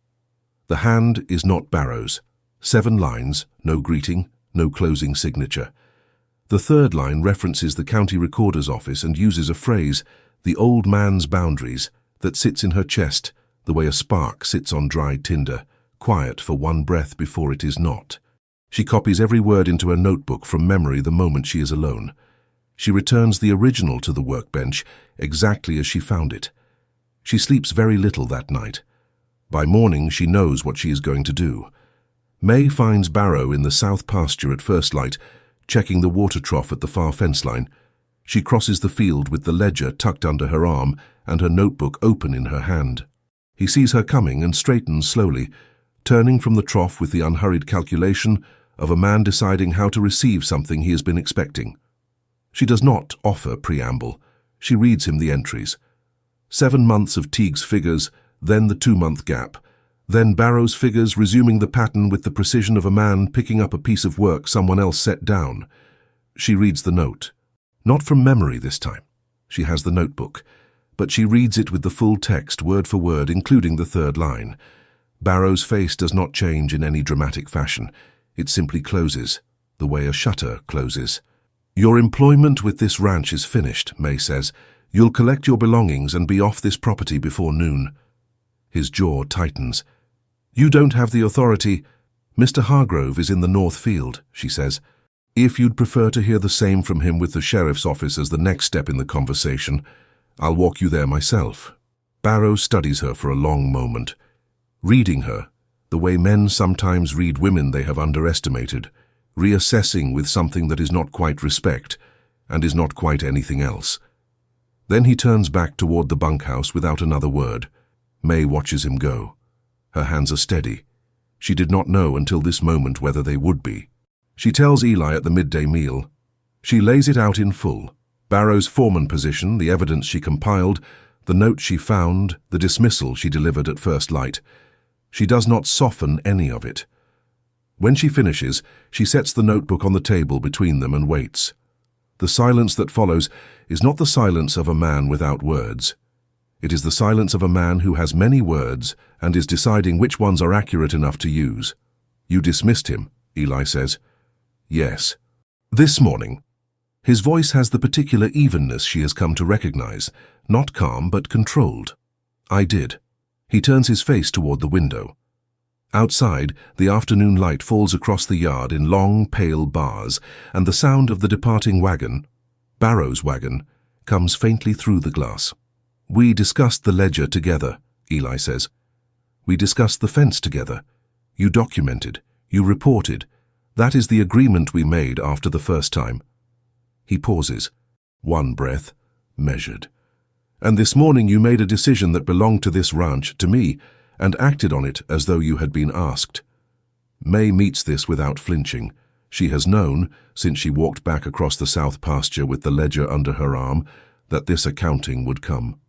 The hand is not Barrow's. 7 lines, no greeting, no closing signature. The third line references the county recorder's office and uses a phrase, "the old man's boundaries," that sits in her chest, the way a spark sits on dry tinder, quiet for one breath before it is not. She copies every word into a notebook from memory the moment she is alone. She returns the original to the workbench exactly as she found it. She sleeps very little that night. By morning, she knows what she is going to do. May finds Barrow in the south pasture at first light, checking the water trough at the far fence line. She crosses the field with the ledger tucked under her arm and her notebook open in her hand. He sees her coming and straightens slowly, turning from the trough with the unhurried calculation of a man deciding how to receive something he has been expecting. She does not offer preamble. She reads him the entries. 7 months of Teague's figures, then the 2-month gap, then Barrow's figures resuming the pattern with the precision of a man picking up a piece of work someone else set down. She reads the note. Not from memory this time. She has the notebook, but she reads it with the full text, word for word, including the third line. Barrow's face does not change in any dramatic fashion. It simply closes, the way a shutter closes. "Your employment with this ranch is finished," May says. "You'll collect your belongings and be off this property before noon." His jaw tightens. "You don't have the authority." "Mr. Hargrove is in the north field," she says. "If you'd prefer to hear the same from him with the sheriff's office as the next step in the conversation, I'll walk you there myself." Barrow studies her for a long moment, reading her, the way men sometimes read women they have underestimated, reassessing with something that is not quite respect and is not quite anything else. Then he turns back toward the bunkhouse without another word. May watches him go. Her hands are steady. She did not know until this moment whether they would be. She tells Eli at the midday meal. She lays it out in full. Barrow's foreman position, the evidence she compiled, the note she found, the dismissal she delivered at first light. She does not soften any of it. When she finishes, she sets the notebook on the table between them and waits. The silence that follows is not the silence of a man without words. It is the silence of a man who has many words and is deciding which ones are accurate enough to use. "You dismissed him," Eli says. "Yes." "This morning." His voice has the particular evenness she has come to recognize, not calm but controlled. "I did." He turns his face toward the window. Outside, the afternoon light falls across the yard in long, pale bars, and the sound of the departing wagon, Barrow's wagon, comes faintly through the glass. "We discussed the ledger together," Eli says. "We discussed the fence together. You documented. You reported. That is the agreement we made after the first time." He pauses. One breath, measured. "And this morning you made a decision that belonged to this ranch, to me, and acted on it as though you had been asked." May meets this without flinching. She has known, since she walked back across the south pasture with the ledger under her arm, that this accounting would come.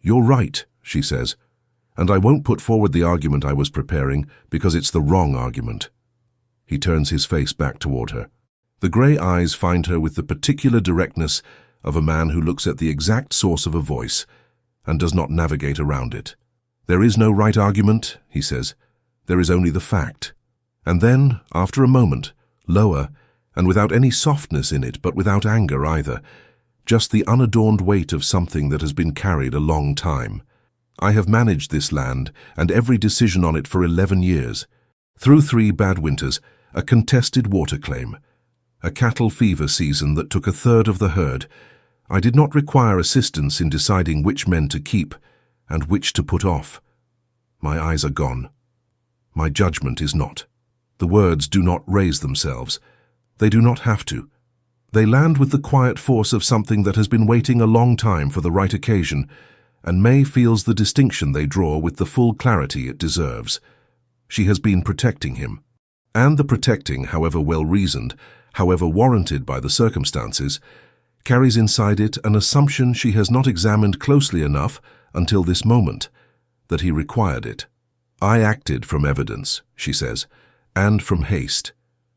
"You're right," she says, "and I won't put forward the argument I was preparing because it's the wrong argument." He turns his face back toward her. The gray eyes find her with the particular directness of a man who looks at the exact source of a voice and does not navigate around it. "There is no right argument," he says. "There is only the fact." And then, after a moment, lower, and without any softness in it, but without anger either, just the unadorned weight of something that has been carried a long time. "I have managed this land and every decision on it for 11 years. Through 3 bad winters, a contested water claim, a cattle fever season that took 1/3 of the herd. I did not require assistance in deciding which men to keep and which to put off. My eyes are gone. My judgment is not. The words do not raise themselves. They do not have to. They land with the quiet force of something that has been waiting a long time for the right occasion, and May feels the distinction they draw with the full clarity it deserves. She has been protecting him. And the protecting, however well-reasoned, however warranted by the circumstances, carries inside it an assumption she has not examined closely enough until this moment, that he required it. "I acted from evidence," she says, "and from haste.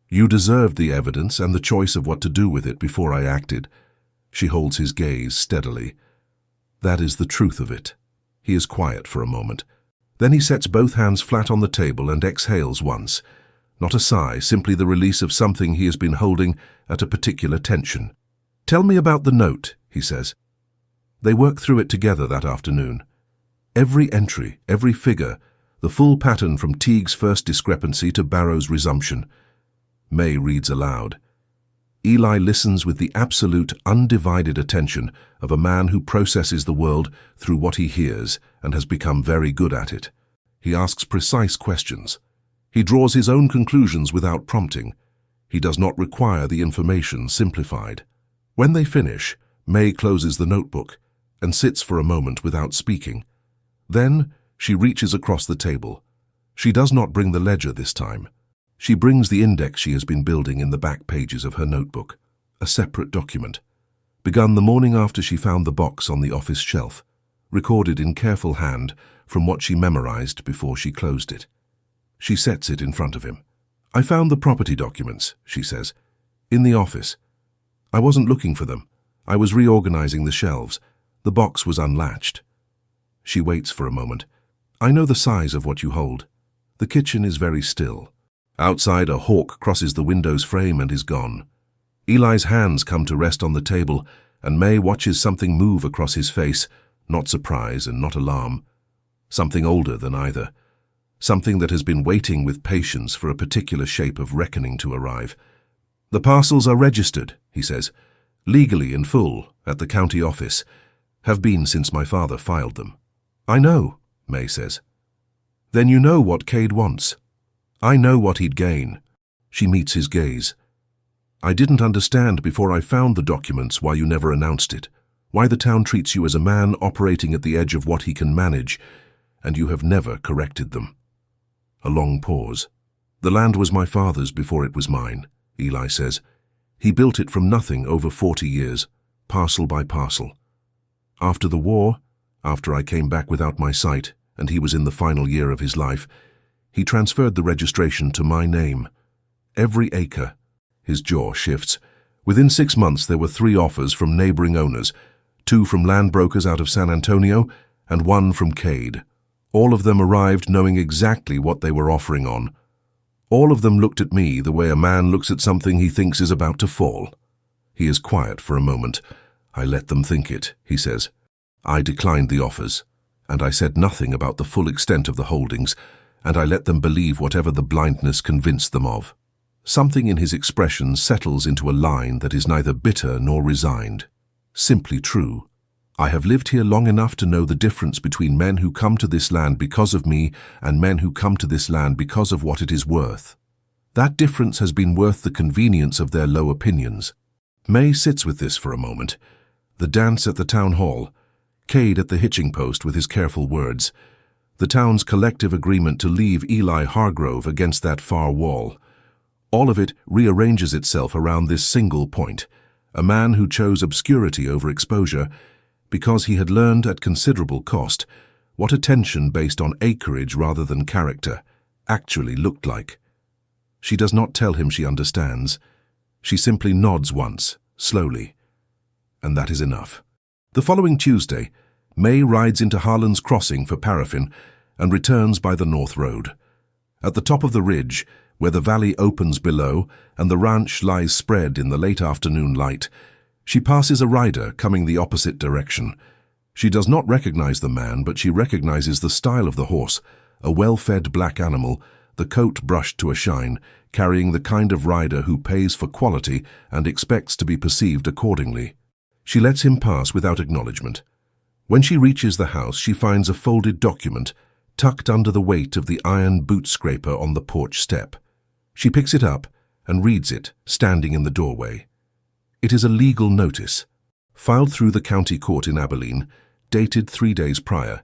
You deserved the evidence and the choice of what to do with it before I acted." She holds his gaze steadily. "That is the truth of it." He is quiet for a moment. Then he sets both hands flat on the table and exhales once. Not a sigh, simply the release of something he has been holding at a particular tension. "Tell me about the note," he says. They work through it together that afternoon. Every entry, every figure, the full pattern from Teague's first discrepancy to Barrow's resumption. May reads aloud. Eli listens with the absolute, undivided attention of a man who processes the world through what he hears and has become very good at it. He asks precise questions. He draws his own conclusions without prompting. He does not require the information simplified. When they finish, May closes the notebook and sits for a moment without speaking. Then she reaches across the table. She does not bring the ledger this time. She brings the index she has been building in the back pages of her notebook, a separate document, begun the morning after she found the box on the office shelf, recorded in careful hand from what she memorized before she closed it. She sets it in front of him. "I found the property documents," she says, "in the office. I wasn't looking for them. I was reorganizing the shelves. The box was unlatched." She waits for a moment. "I know the size of what you hold. The kitchen is very still." Outside, a hawk crosses the window's frame and is gone. Eli's hands come to rest on the table, and May watches something move across his face, not surprise and not alarm. Something older than either. Something that has been waiting with patience for a particular shape of reckoning to arrive. "The parcels are registered," he says, "legally in full, at the county office. Have been since my father filed them." "I know," May says. "Then you know what Cade wants." "I know what he'd gain." She meets his gaze. "I didn't understand before I found the documents why you never announced it, why the town treats you as a man operating at the edge of what he can manage, and you have never corrected them." A long pause. "The land was my father's before it was mine," Eli says. "He built it from nothing over 40 years, parcel by parcel. After the war, after I came back without my sight, and he was in the final year of his life, he transferred the registration to my name. Every acre." His jaw shifts. "Within 6 months there were 3 offers from neighboring owners, 2 from land brokers out of San Antonio and 1 from Cade. All of them arrived knowing exactly what they were offering on. All of them looked at me the way a man looks at something he thinks is about to fall." He is quiet for a moment. "I let them think it," he says. "I declined the offers, and I said nothing about the full extent of the holdings, and I let them believe whatever the blindness convinced them of." Something in his expression settles into a line that is neither bitter nor resigned. Simply true. "I have lived here long enough to know the difference between men who come to this land because of me and men who come to this land because of what it is worth. That difference has been worth the convenience of their low opinions." May sits with this for a moment. The dance at the town hall, Cade at the hitching post with his careful words, the town's collective agreement to leave Eli Hargrove against that far wall. All of it rearranges itself around this single point, a man who chose obscurity over exposure because he had learned at considerable cost what attention based on acreage rather than character actually looked like. She does not tell him she understands. She simply nods once, slowly. And that is enough. The following Tuesday, May rides into Harlan's crossing for paraffin and returns by the North Road. At the top of the ridge, where the valley opens below and the ranch lies spread in the late afternoon light, she passes a rider coming the opposite direction. She does not recognize the man, but she recognizes the style of the horse, a well-fed black animal, the coat brushed to a shine, carrying the kind of rider who pays for quality and expects to be perceived accordingly. She lets him pass without acknowledgement. When she reaches the house, she finds a folded document tucked under the weight of the iron boot scraper on the porch step. She picks it up and reads it, standing in the doorway. It is a legal notice, filed through the county court in Abilene, dated 3 days prior,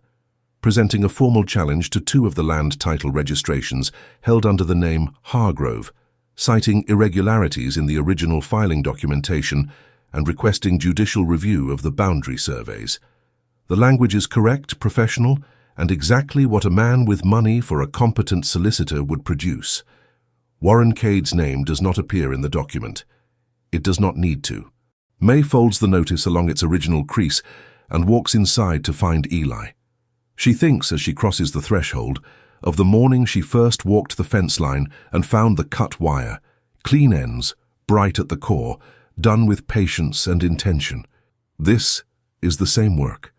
presenting a formal challenge to 2 of the land title registrations held under the name Hargrove, citing irregularities in the original filing documentation and requesting judicial review of the boundary surveys. The language is correct, professional, and exactly what a man with money for a competent solicitor would produce. Warren Cade's name does not appear in the document. It does not need to. May folds the notice along its original crease and walks inside to find Eli. She thinks, as she crosses the threshold, of the morning she first walked the fence line and found the cut wire, clean ends, bright at the core, done with patience and intention. This is the same work,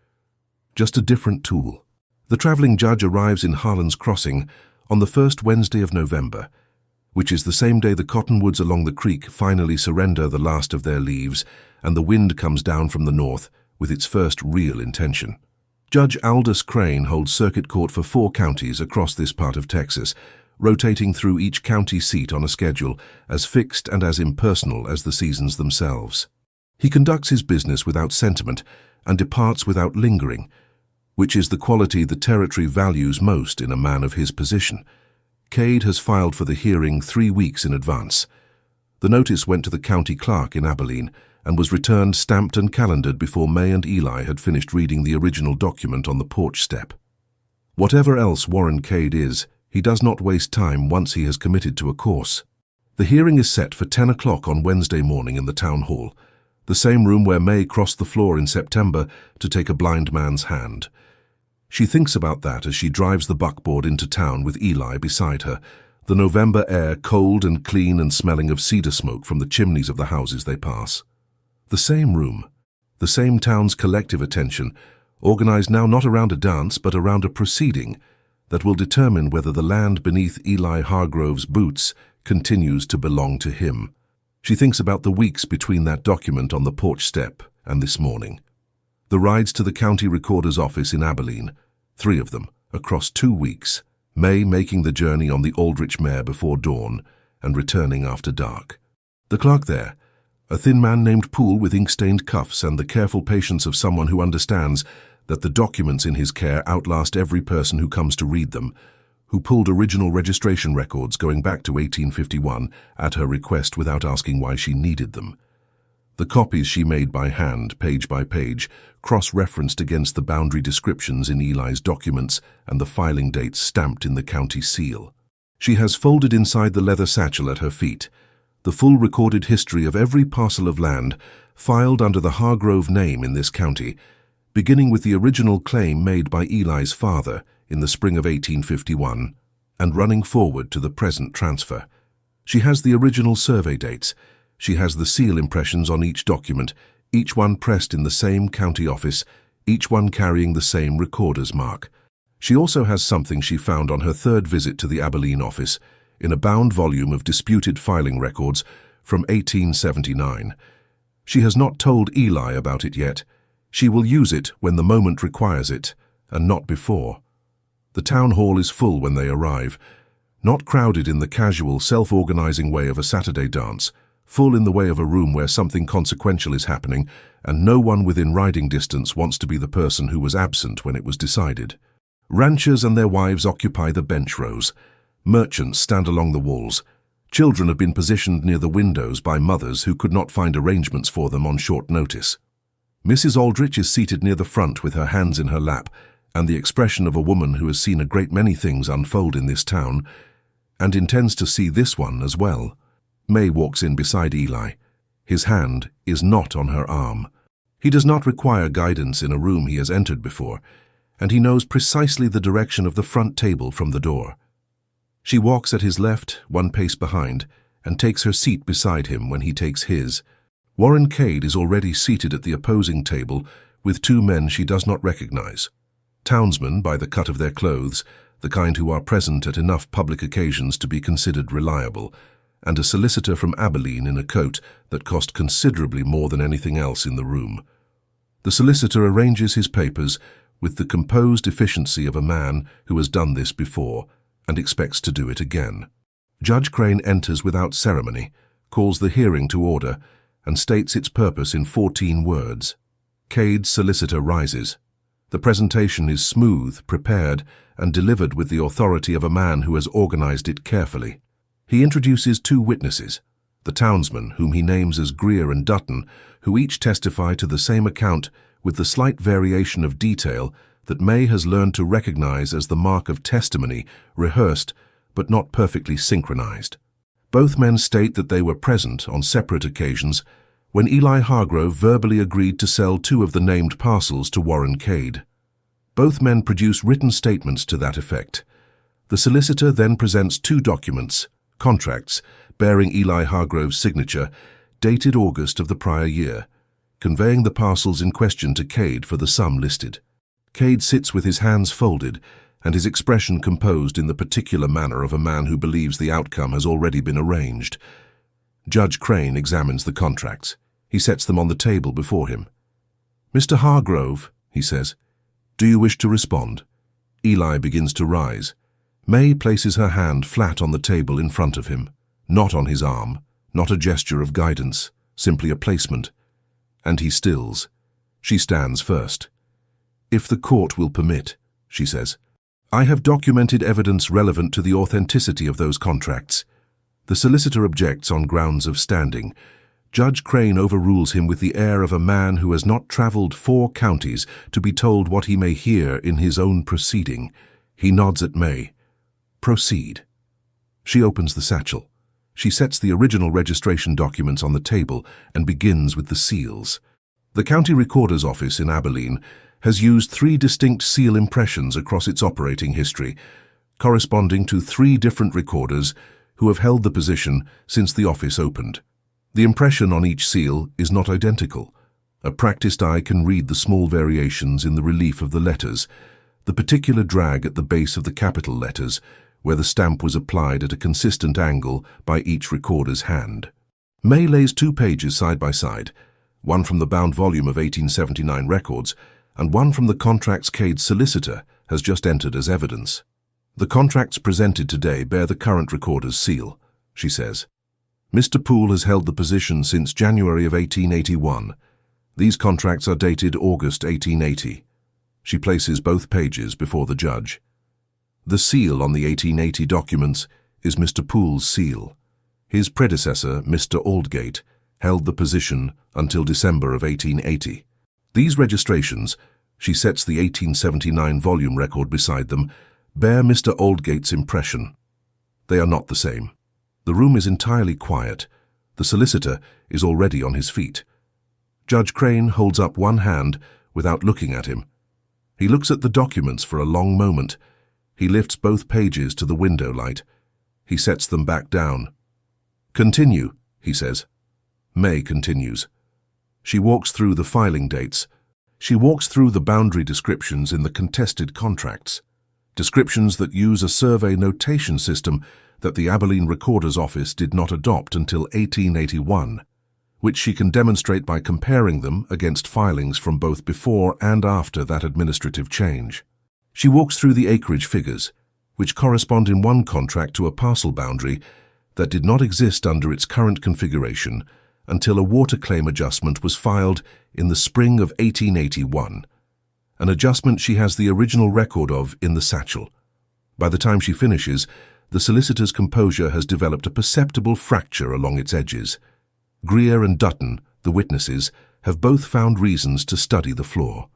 just a different tool. The traveling judge arrives in Harlan's Crossing on the first Wednesday of November, which is the same day the cottonwoods along the creek finally surrender the last of their leaves and the wind comes down from the north with its first real intention. Judge Aldous Crane holds circuit court for 4 counties across this part of Texas, rotating through each county seat on a schedule as fixed and as impersonal as the seasons themselves. He conducts his business without sentiment and departs without lingering, which is the quality the territory values most in a man of his position. Cade has filed for the hearing 3 weeks in advance. The notice went to the county clerk in Abilene and was returned stamped and calendared before May and Eli had finished reading the original document on the porch step. Whatever else Warren Cade is, he does not waste time once he has committed to a course. The hearing is set for 10 o'clock on Wednesday morning in the town hall, the same room where May crossed the floor in September to take a blind man's hand. She thinks about that as she drives the buckboard into town with Eli beside her, the November air cold and clean and smelling of cedar smoke from the chimneys of the houses they pass. The same room, the same town's collective attention, organized now not around a dance but around a proceeding that will determine whether the land beneath Eli Hargrove's boots continues to belong to him. She thinks about the weeks between that document on the porch step and this morning. The rides to the county recorder's office in Abilene, 3 of them, across 2 weeks, May making the journey on the Aldrich mare before dawn and returning after dark. The clerk there, a thin man named Poole with ink-stained cuffs and the careful patience of someone who understands that the documents in his care outlast every person who comes to read them, who pulled original registration records going back to 1851 at her request without asking why she needed them. The copies she made by hand, page by page, cross-referenced against the boundary descriptions in Eli's documents and the filing dates stamped in the county seal. She has folded inside the leather satchel at her feet the full recorded history of every parcel of land filed under the Hargrove name in this county, beginning with the original claim made by Eli's father in the spring of 1851 and running forward to the present transfer. She has the original survey dates. She has the seal impressions on each document, each one pressed in the same county office, each one carrying the same recorder's mark. She also has something she found on her 3rd visit to the Abilene office, in a bound volume of disputed filing records from 1879. She has not told Eli about it yet. She will use it when the moment requires it, and not before. The town hall is full when they arrive, not crowded in the casual, self-organizing way of a Saturday dance, full in the way of a room where something consequential is happening, and no one within riding distance wants to be the person who was absent when it was decided. Ranchers and their wives occupy the bench rows. Merchants stand along the walls. Children have been positioned near the windows by mothers who could not find arrangements for them on short notice. Mrs. Aldrich is seated near the front with her hands in her lap, and the expression of a woman who has seen a great many things unfold in this town, and intends to see this one as well. May walks in beside Eli. His hand is not on her arm. He does not require guidance in a room he has entered before, and he knows precisely the direction of the front table from the door. She walks at his left, 1 pace behind, and takes her seat beside him when he takes his. Warren Cade is already seated at the opposing table with 2 men she does not recognize. Townsmen by the cut of their clothes, the kind who are present at enough public occasions to be considered reliable, and a solicitor from Abilene in a coat that cost considerably more than anything else in the room. The solicitor arranges his papers with the composed efficiency of a man who has done this before and expects to do it again. Judge Crane enters without ceremony, calls the hearing to order, and states its purpose in 14 words. Cade's solicitor rises. The presentation is smooth, prepared, and delivered with the authority of a man who has organized it carefully. He introduces 2 witnesses, the townsmen, whom he names as Greer and Dutton, who each testify to the same account with the slight variation of detail that May has learned to recognize as the mark of testimony, rehearsed but not perfectly synchronized. Both men state that they were present on separate occasions when Eli Hargrove verbally agreed to sell 2 of the named parcels to Warren Cade. Both men produce written statements to that effect. The solicitor then presents two documents, contracts, bearing Eli Hargrove's signature, dated August of the prior year, conveying the parcels in question to Cade for the sum listed. Cade sits with his hands folded and his expression composed in the particular manner of a man who believes the outcome has already been arranged. Judge Crane examines the contracts. He sets them on the table before him. "Mr. Hargrove," he says, "do you wish to respond?" Eli begins to rise. May places her hand flat on the table in front of him, not on his arm, not a gesture of guidance, simply a placement. And he stills. She stands first. "If the court will permit," she says, "I have documented evidence relevant to the authenticity of those contracts." The solicitor objects on grounds of standing. Judge Crane overrules him with the air of a man who has not traveled 4 counties to be told what he may hear in his own proceeding. He nods at May. "Proceed." She opens the satchel. She sets the original registration documents on the table and begins with the seals. The county recorder's office in Abilene has used 3 distinct seal impressions across its operating history, corresponding to 3 different recorders who have held the position since the office opened. The impression on each seal is not identical. A practiced eye can read the small variations in the relief of the letters, the particular drag at the base of the capital letters, where the stamp was applied at a consistent angle by each recorder's hand. May lays 2 pages side by side, one from the bound volume of 1879 records, and one from the contracts Cade's solicitor has just entered as evidence. "The contracts presented today bear the current recorder's seal," she says. "Mr. Poole has held the position since January of 1881. These contracts are dated August 1880. She places both pages before the judge. The seal on the 1880 documents is Mr. Poole's seal. His predecessor, Mr. Aldgate, held the position until December of 1880. These registrations, she sets the 1879 volume record beside them, bear Mr. Aldgate's impression. They are not the same. The room is entirely quiet. The solicitor is already on his feet. Judge Crane holds up one hand without looking at him. He looks at the documents for a long moment. He lifts both pages to the window light. He sets them back down. "Continue," he says. May continues. She walks through the filing dates. She walks through the boundary descriptions in the contested contracts, descriptions that use a survey notation system that the Abilene Recorder's Office did not adopt until 1881, which she can demonstrate by comparing them against filings from both before and after that administrative change. She walks through the acreage figures, which correspond in one contract to a parcel boundary that did not exist under its current configuration until a water claim adjustment was filed in the spring of 1881, an adjustment she has the original record of in the satchel. By the time she finishes, the solicitor's composure has developed a perceptible fracture along its edges. Greer and Dutton, the witnesses, have both found reasons to study the flaw.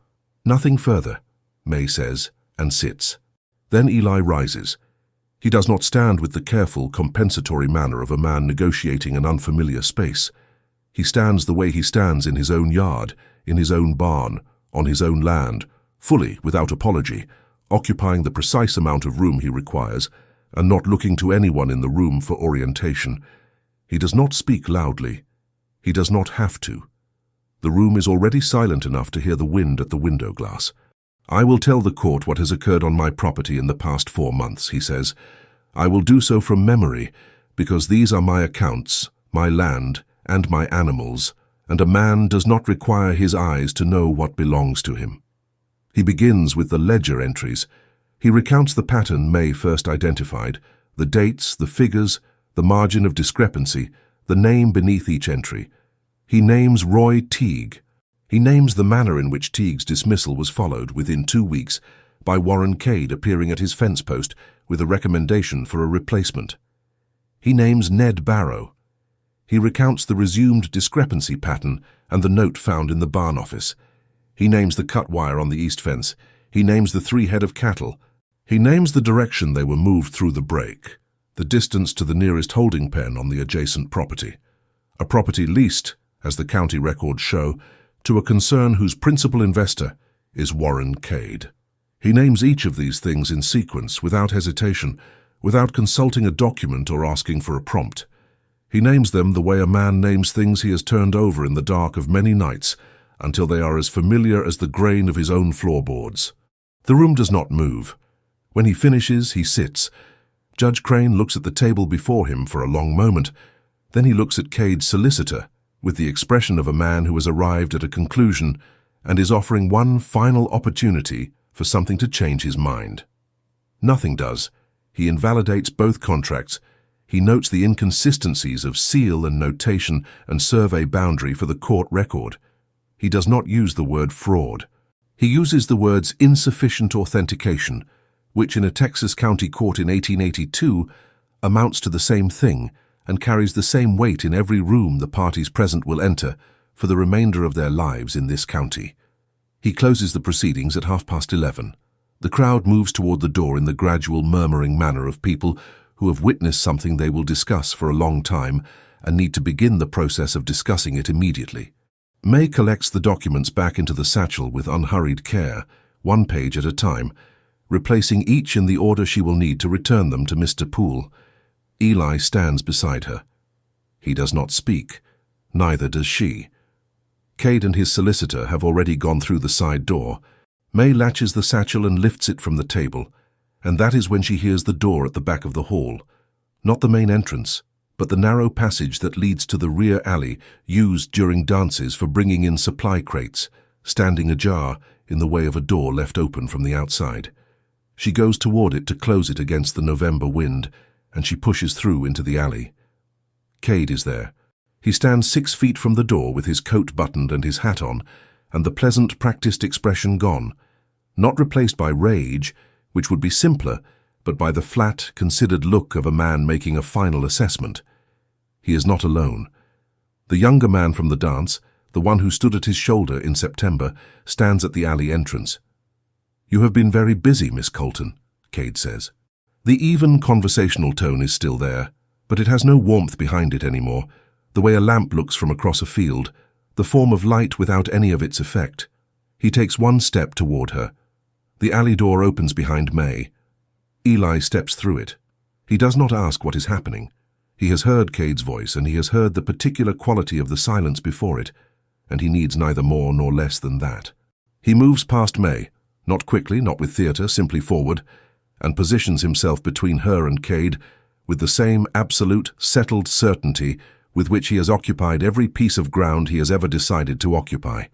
"Nothing further," May says, and sits. Then Eli rises. He does not stand with the careful, compensatory manner of a man negotiating an unfamiliar space. He stands the way he stands in his own yard, in his own barn, on his own land, fully, without apology, occupying the precise amount of room he requires, and not looking to anyone in the room for orientation. He does not speak loudly. He does not have to. The room is already silent enough to hear the wind at the window glass. "I will tell the court what has occurred on my property in the past 4 months," he says. "I will do so from memory, because these are my accounts, my land, and my animals, and a man does not require his eyes to know what belongs to him." He begins with the ledger entries. He recounts the pattern May first identified, the dates, the figures, the margin of discrepancy, the name beneath each entry. He names Roy Teague. He names the manner in which Teague's dismissal was followed within 2 weeks by Warren Cade appearing at his fence post with a recommendation for a replacement. He names Ned Barrow. He recounts the resumed discrepancy pattern and the note found in the barn office. He names the cut wire on the east fence. He names the 3 head of cattle. He names the direction they were moved through the break, the distance to the nearest holding pen on the adjacent property. A property leased, as the county records show, to a concern whose principal investor is Warren Cade. He names each of these things in sequence, without hesitation, without consulting a document or asking for a prompt. He names them the way a man names things he has turned over in the dark of many nights, until they are as familiar as the grain of his own floorboards. The room does not move. When he finishes, he sits. Judge Crane looks at the table before him for a long moment. Then he looks at Cade's solicitor, with the expression of a man who has arrived at a conclusion and is offering one final opportunity for something to change his mind. Nothing does. He invalidates both contracts. He notes the inconsistencies of seal and notation and survey boundary for the court record. He does not use the word fraud. He uses the words insufficient authentication, which in a Texas county court in 1882 amounts to the same thing and carries the same weight in every room the parties present will enter for the remainder of their lives in this county. He closes the proceedings at 11:30. The crowd moves toward the door in the gradual murmuring manner of people who have witnessed something they will discuss for a long time and need to begin the process of discussing it immediately. May collects the documents back into the satchel with unhurried care, one page at a time, replacing each in the order she will need to return them to Mr. Poole. Eli stands beside her. He does not speak. Neither does she. Cade and his solicitor have already gone through the side door. May latches the satchel and lifts it from the table, and that is when she hears the door at the back of the hall. Not the main entrance, but the narrow passage that leads to the rear alley used during dances for bringing in supply crates, standing ajar in the way of a door left open from the outside. She goes toward it to close it against the November wind, and she pushes through into the alley. Cade is there. He stands 6 feet from the door with his coat buttoned and his hat on, and the pleasant, practiced expression gone, not replaced by rage, which would be simpler, but by the flat, considered look of a man making a final assessment. He is not alone. The younger man from the dance, the one who stood at his shoulder in September, stands at the alley entrance. "You have been very busy, Miss Colton," Cade says. The even conversational tone is still there, but it has no warmth behind it anymore, the way a lamp looks from across a field, the form of light without any of its effect. He takes one step toward her. The alley door opens behind May. Eli steps through it. He does not ask what is happening. He has heard Cade's voice, and he has heard the particular quality of the silence before it, and he needs neither more nor less than that. He moves past May, not quickly, not with theatre, simply forward, and positions himself between her and Cade with the same absolute, settled certainty with which he has occupied every piece of ground he has ever decided to occupy.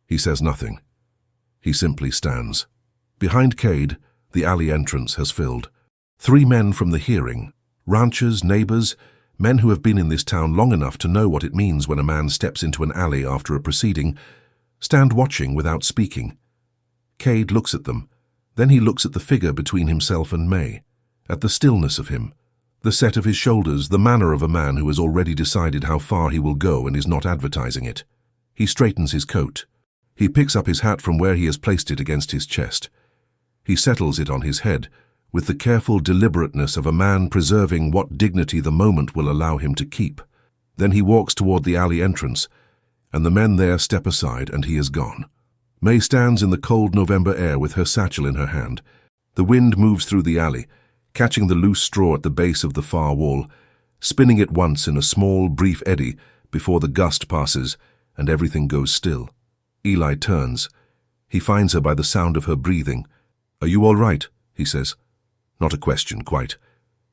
He says nothing. He simply stands. Behind Cade, the alley entrance has filled. 3 men from the hearing, ranchers, neighbors, men who have been in this town long enough to know what it means when a man steps into an alley after a proceeding, stand watching without speaking. Cade looks at them. Then he looks at the figure between himself and May, at the stillness of him, the set of his shoulders, the manner of a man who has already decided how far he will go and is not advertising it. He straightens his coat. He picks up his hat from where he has placed it against his chest. He settles it on his head, with the careful deliberateness of a man preserving what dignity the moment will allow him to keep. Then he walks toward the alley entrance, and the men there step aside, and he is gone. May stands in the cold November air with her satchel in her hand. The wind moves through the alley, catching the loose straw at the base of the far wall, spinning it once in a small, brief eddy before the gust passes and everything goes still. Eli turns. He finds her by the sound of her breathing. "Are you all right?" he says. Not a question, quite.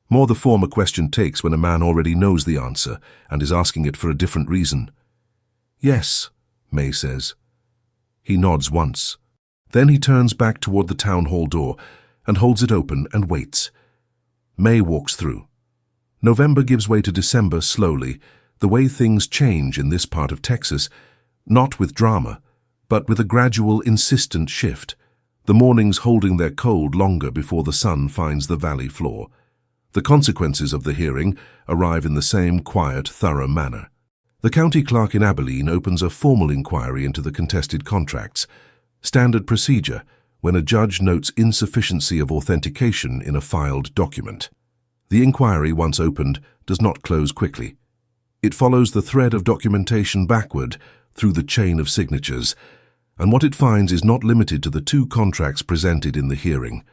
More the form a question takes when a man already knows the answer and is asking it for a different reason. "Yes," May says. He nods once. Then he turns back toward the town hall door and holds it open and waits. May walks through. November gives way to December slowly, the way things change in this part of Texas, not with drama, but with a gradual, insistent shift, the mornings holding their cold longer before the sun finds the valley floor. The consequences of the hearing arrive in the same quiet, thorough manner. The county clerk in Abilene opens a formal inquiry into the contested contracts, standard procedure when a judge notes insufficiency of authentication in a filed document. The inquiry, once opened, does not close quickly. It follows the thread of documentation backward through the chain of signatures, And what it finds is not limited to the 2 contracts presented in the hearing.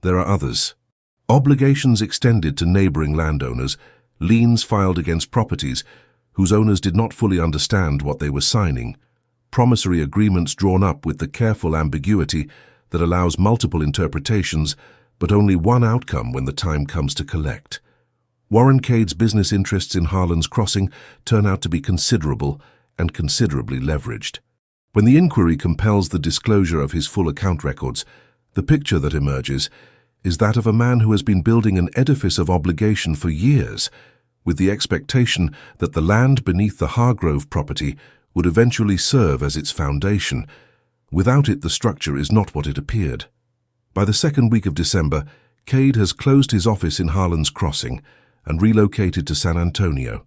There are others. Obligations extended to neighboring landowners, liens filed against properties whose owners did not fully understand what they were signing, promissory agreements drawn up with the careful ambiguity that allows multiple interpretations but only one outcome when the time comes to collect. Warren Cade's business interests in Harlan's Crossing turn out to be considerable and considerably leveraged. When the inquiry compels the disclosure of his full account records, the picture that emerges is that of a man who has been building an edifice of obligation for years, with the expectation that the land beneath the Hargrove property would eventually serve as its foundation. Without it, the structure is not what it appeared. By the 2nd week of December, Cade has closed his office in Harlan's Crossing and relocated to San Antonio.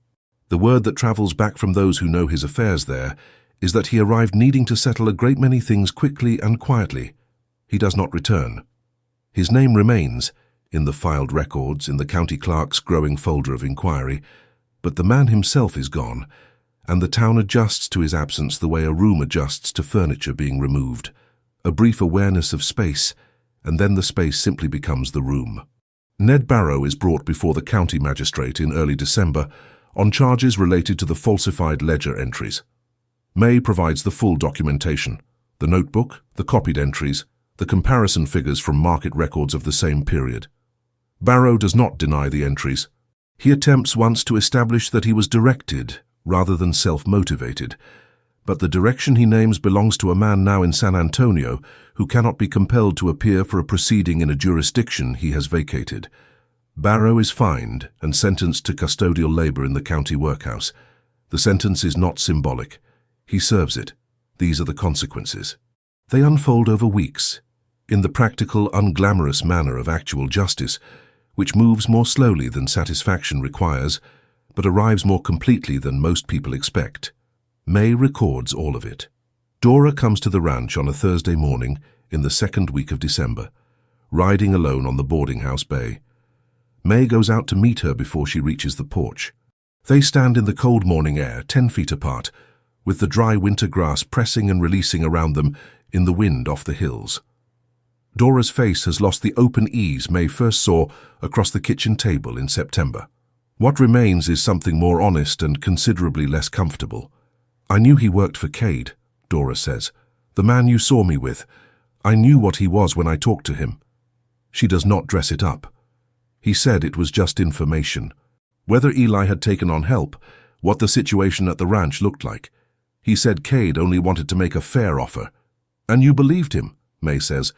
The word that travels back from those who know his affairs there is that he arrived needing to settle a great many things quickly and quietly. He does not return. His name remains in the filed records in the county clerk's growing folder of inquiry, but the man himself is gone, and the town adjusts to his absence the way a room adjusts to furniture being removed. A brief awareness of space, and then the space simply becomes the room. Ned Barrow is brought before the county magistrate in early December on charges related to the falsified ledger entries. May provides the full documentation: the notebook, the copied entries, the comparison figures from market records of the same period. Barrow does not deny the entries. He attempts once to establish that he was directed rather than self-motivated, but the direction he names belongs to a man now in San Antonio who cannot be compelled to appear for a proceeding in a jurisdiction he has vacated. Barrow is fined and sentenced to custodial labor in the county workhouse. The sentence is not symbolic. He serves it. These are the consequences. They unfold over weeks, in the practical, unglamorous manner of actual justice, which moves more slowly than satisfaction requires, but arrives more completely than most people expect. May records all of it. Dora comes to the ranch on a Thursday morning in the 2nd week of December, riding alone on the boarding house bay. May goes out to meet her before she reaches the porch. They stand in the cold morning air, 10 feet apart, with the dry winter grass pressing and releasing around them in the wind off the hills. Dora's face has lost the open ease May first saw across the kitchen table in September. What remains is something more honest and considerably less comfortable. "I knew he worked for Cade," Dora says. "The man you saw me with. I knew what he was when I talked to him." She does not dress it up. He said it was just information. Whether Eli had taken on help, what the situation at the ranch looked like. He said Cade only wanted to make a fair offer. "And you believed him," May says.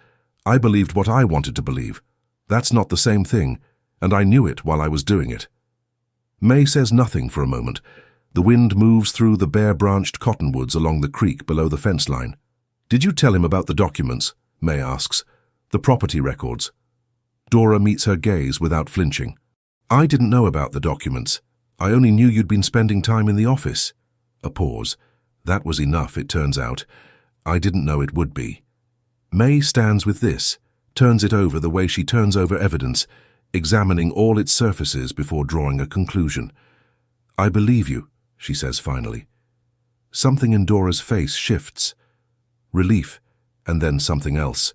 "I believed what I wanted to believe. That's not the same thing, and I knew it while I was doing it." May says nothing for a moment. The wind moves through the bare-branched cottonwoods along the creek below the fence line. "Did you tell him about the documents?" May asks. "The property records." Dora meets her gaze without flinching. "I didn't know about the documents. I only knew you'd been spending time in the office." A pause. That was enough, it turns out. I didn't know it would be. May stands with this, turns it over the way she turns over evidence, examining all its surfaces before drawing a conclusion. "I believe you," she says finally. Something in Dora's face shifts. Relief, and then something else.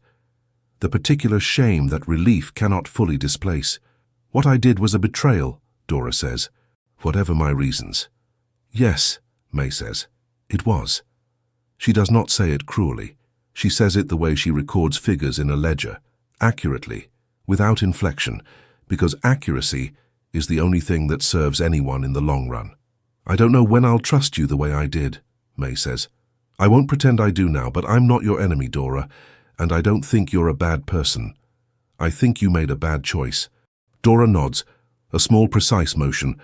The particular shame that relief cannot fully displace. "What I did was a betrayal," Dora says. "Whatever my reasons." "Yes," May says, "it was." She does not say it cruelly. She says it the way she records figures in a ledger, accurately, without inflection, because accuracy is the only thing that serves anyone in the long run. "I don't know when I'll trust you the way I did," May says. "I won't pretend I do now, but I'm not your enemy, Dora, and I don't think you're a bad person. I think you made a bad choice." Dora nods, a small precise motion,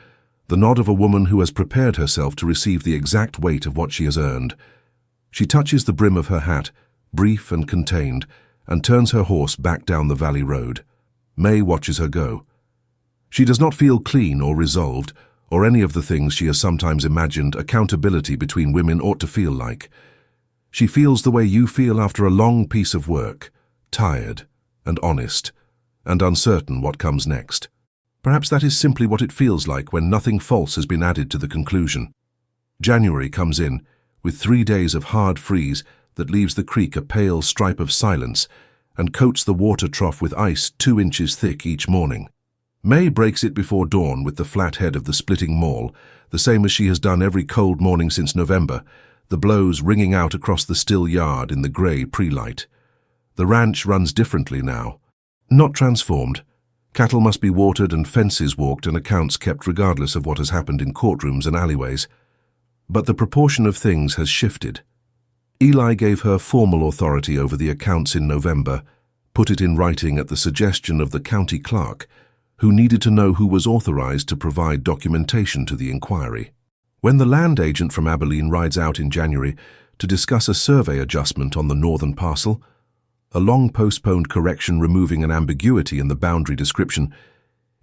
the nod of a woman who has prepared herself to receive the exact weight of what she has earned. She touches the brim of her hat, brief and contained, and turns her horse back down the valley road. May watches her go. She does not feel clean or resolved, or any of the things she has sometimes imagined accountability between women ought to feel like. She feels the way you feel after a long piece of work, tired and honest, and uncertain what comes next. Perhaps that is simply what it feels like when nothing false has been added to the conclusion. January comes in, with 3 days of hard freeze that leaves the creek a pale stripe of silence and coats the water trough with ice 2 inches thick each morning. May breaks it before dawn with the flat head of the splitting maul, the same as she has done every cold morning since November, the blows ringing out across the still yard in the grey pre-light. The ranch runs differently now. Not transformed. Cattle must be watered and fences walked and accounts kept regardless of what has happened in courtrooms and alleyways. But the proportion of things has shifted. Eli gave her formal authority over the accounts in November, put it in writing at the suggestion of the county clerk, who needed to know who was authorized to provide documentation to the inquiry. When the land agent from Abilene rides out in January to discuss a survey adjustment on the northern parcel, a long-postponed correction removing an ambiguity in the boundary description,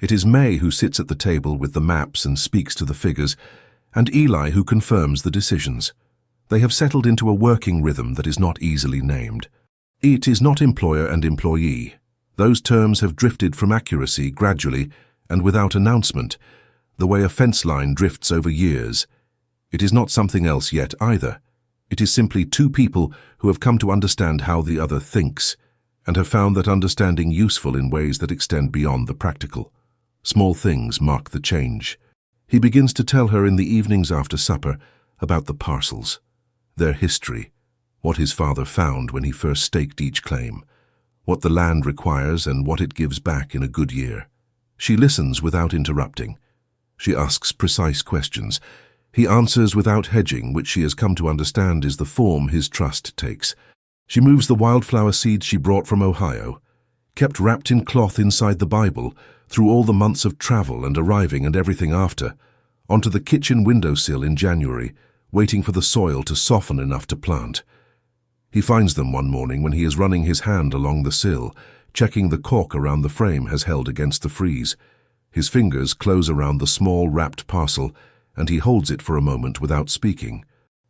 it is May who sits at the table with the maps and speaks to the figures, and Eli who confirms the decisions. They have settled into a working rhythm that is not easily named. It is not employer and employee. Those terms have drifted from accuracy gradually and without announcement, the way a fence line drifts over years. It is not something else yet either. It is simply two people who have come to understand how the other thinks, and have found that understanding useful in ways that extend beyond the practical. Small things mark the change. He begins to tell her in the evenings after supper about the parcels, their history, what his father found when he first staked each claim, what the land requires and what it gives back in a good year. She listens without interrupting. She asks precise questions. He answers without hedging, which she has come to understand is the form his trust takes. She moves the wildflower seeds she brought from Ohio, kept wrapped in cloth inside the Bible, through all the months of travel and arriving and everything after, onto the kitchen windowsill in January, waiting for the soil to soften enough to plant. He finds them one morning when he is running his hand along the sill, checking the cork around the frame has held against the freeze. His fingers close around the small wrapped parcel, and he holds it for a moment without speaking.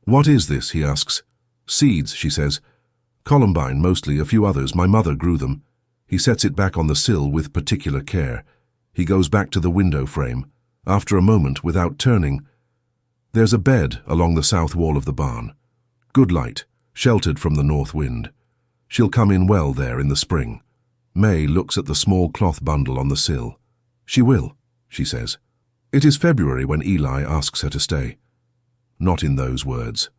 "What is this?" he asks. "Seeds," she says. "Columbine, mostly, a few others. My mother grew them." He sets it back on the sill with particular care. He goes back to the window frame. After a moment, without turning, there's a bed along the south wall of the barn. Good light, sheltered from the north wind. She'll come in well there in the spring. May looks at the small cloth bundle on the sill. "She will," she says. It is February when Eli asks her to stay. Not in those words.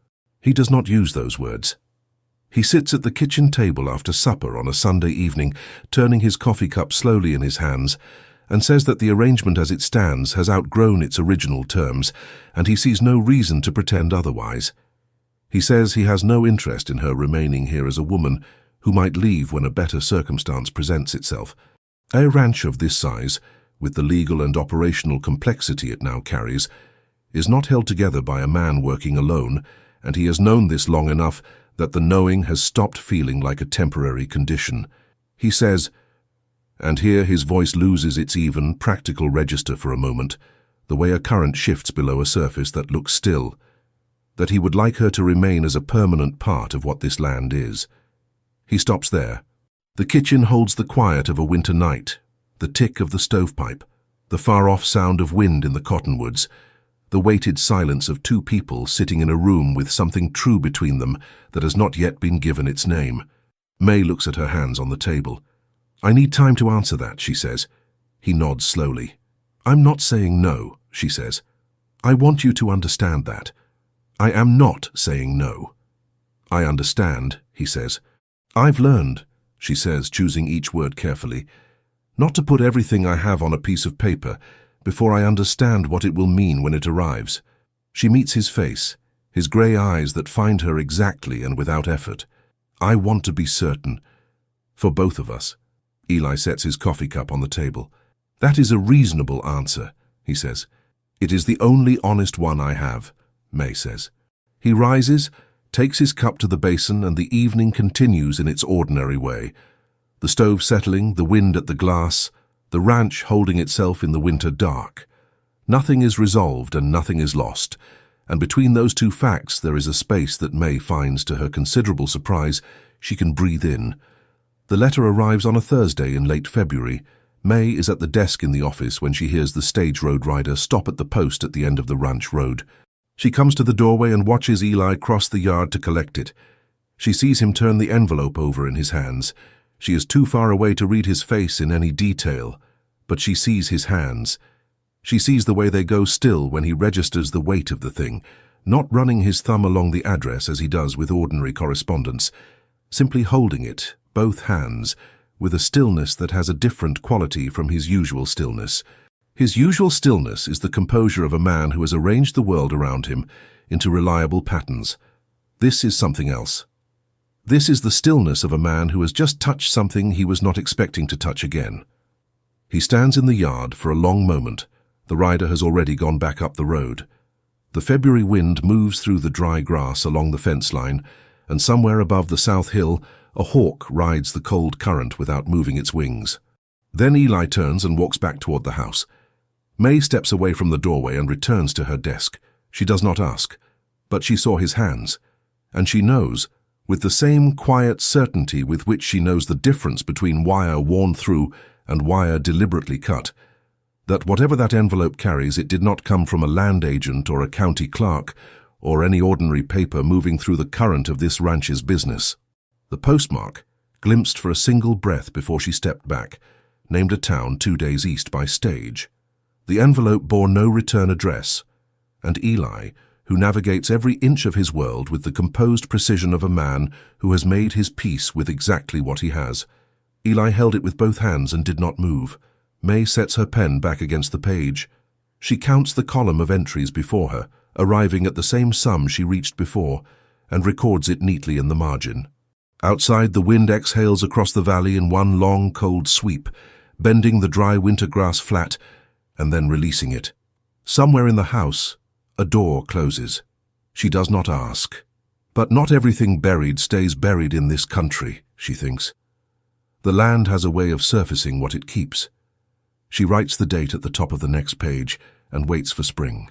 He does not use those words. He sits at the kitchen table after supper on a Sunday evening, turning his coffee cup slowly in his hands, and says that the arrangement as it stands has outgrown its original terms, and he sees no reason to pretend otherwise. He says he has no interest in her remaining here as a woman who might leave when a better circumstance presents itself. A ranch of this size, with the legal and operational complexity it now carries, is not held together by a man working alone, and he has known this long enough that the knowing has stopped feeling like a temporary condition. He says, and here his voice loses its even, practical register for a moment, the way a current shifts below a surface that looks still, that he would like her to remain as a permanent part of what this land is. He stops there. The kitchen holds the quiet of a winter night, the tick of the stovepipe, the far-off sound of wind in the cottonwoods, the weighted silence of two people sitting in a room with something true between them that has not yet been given its name. May looks at her hands on the table. "I need time to answer that," she says. He nods slowly. "I'm not saying no," she says. "I want you to understand that. I am not saying no." "I understand," he says. "I've learned," she says, choosing each word carefully, "not to put everything I have on a piece of paper before I understand what it will mean when it arrives." She meets his face, his grey eyes that find her exactly and without effort. "I want to be certain. For both of us." Eli sets his coffee cup on the table. "That is a reasonable answer," he says. "It is the only honest one I have," May says. He rises, takes his cup to the basin, and the evening continues in its ordinary way. The stove settling, the wind at the glass, the ranch holding itself in the winter dark. Nothing is resolved and nothing is lost, and between those two facts there is a space that May finds, to her considerable surprise, she can breathe in. The letter arrives on a Thursday in late February. May is at the desk in the office when she hears the stage road rider stop at the post at the end of the ranch road. She comes to the doorway and watches Eli cross the yard to collect it. She sees him turn the envelope over in his hands. She is too far away to read his face in any detail, but she sees his hands. She sees the way they go still when he registers the weight of the thing, not running his thumb along the address as he does with ordinary correspondence, simply holding it, both hands, with a stillness that has a different quality from his usual stillness. His usual stillness is the composure of a man who has arranged the world around him into reliable patterns. This is something else. This is the stillness of a man who has just touched something he was not expecting to touch again. He stands in the yard for a long moment. The rider has already gone back up the road. The February wind moves through the dry grass along the fence line, and somewhere above the south hill, a hawk rides the cold current without moving its wings. Then Eli turns and walks back toward the house. May steps away from the doorway and returns to her desk. She does not ask, but she saw his hands, and she knows, with the same quiet certainty with which she knows the difference between wire worn through and wire deliberately cut, that whatever that envelope carries, it did not come from a land agent or a county clerk or any ordinary paper moving through the current of this ranch's business. The postmark, glimpsed for a single breath before she stepped back, named a town 2 days east by stage. The envelope bore no return address, and Eli, who navigates every inch of his world with the composed precision of a man who has made his peace with exactly what he has. Eli held it with both hands and did not move. May sets her pen back against the page. She counts the column of entries before her, arriving at the same sum she reached before, and records it neatly in the margin. Outside, the wind exhales across the valley in one long, cold sweep, bending the dry winter grass flat and then releasing it. Somewhere in the house, a door closes. She does not ask. But not everything buried stays buried in this country, she thinks. The land has a way of surfacing what it keeps. She writes the date at the top of the next page and waits for spring.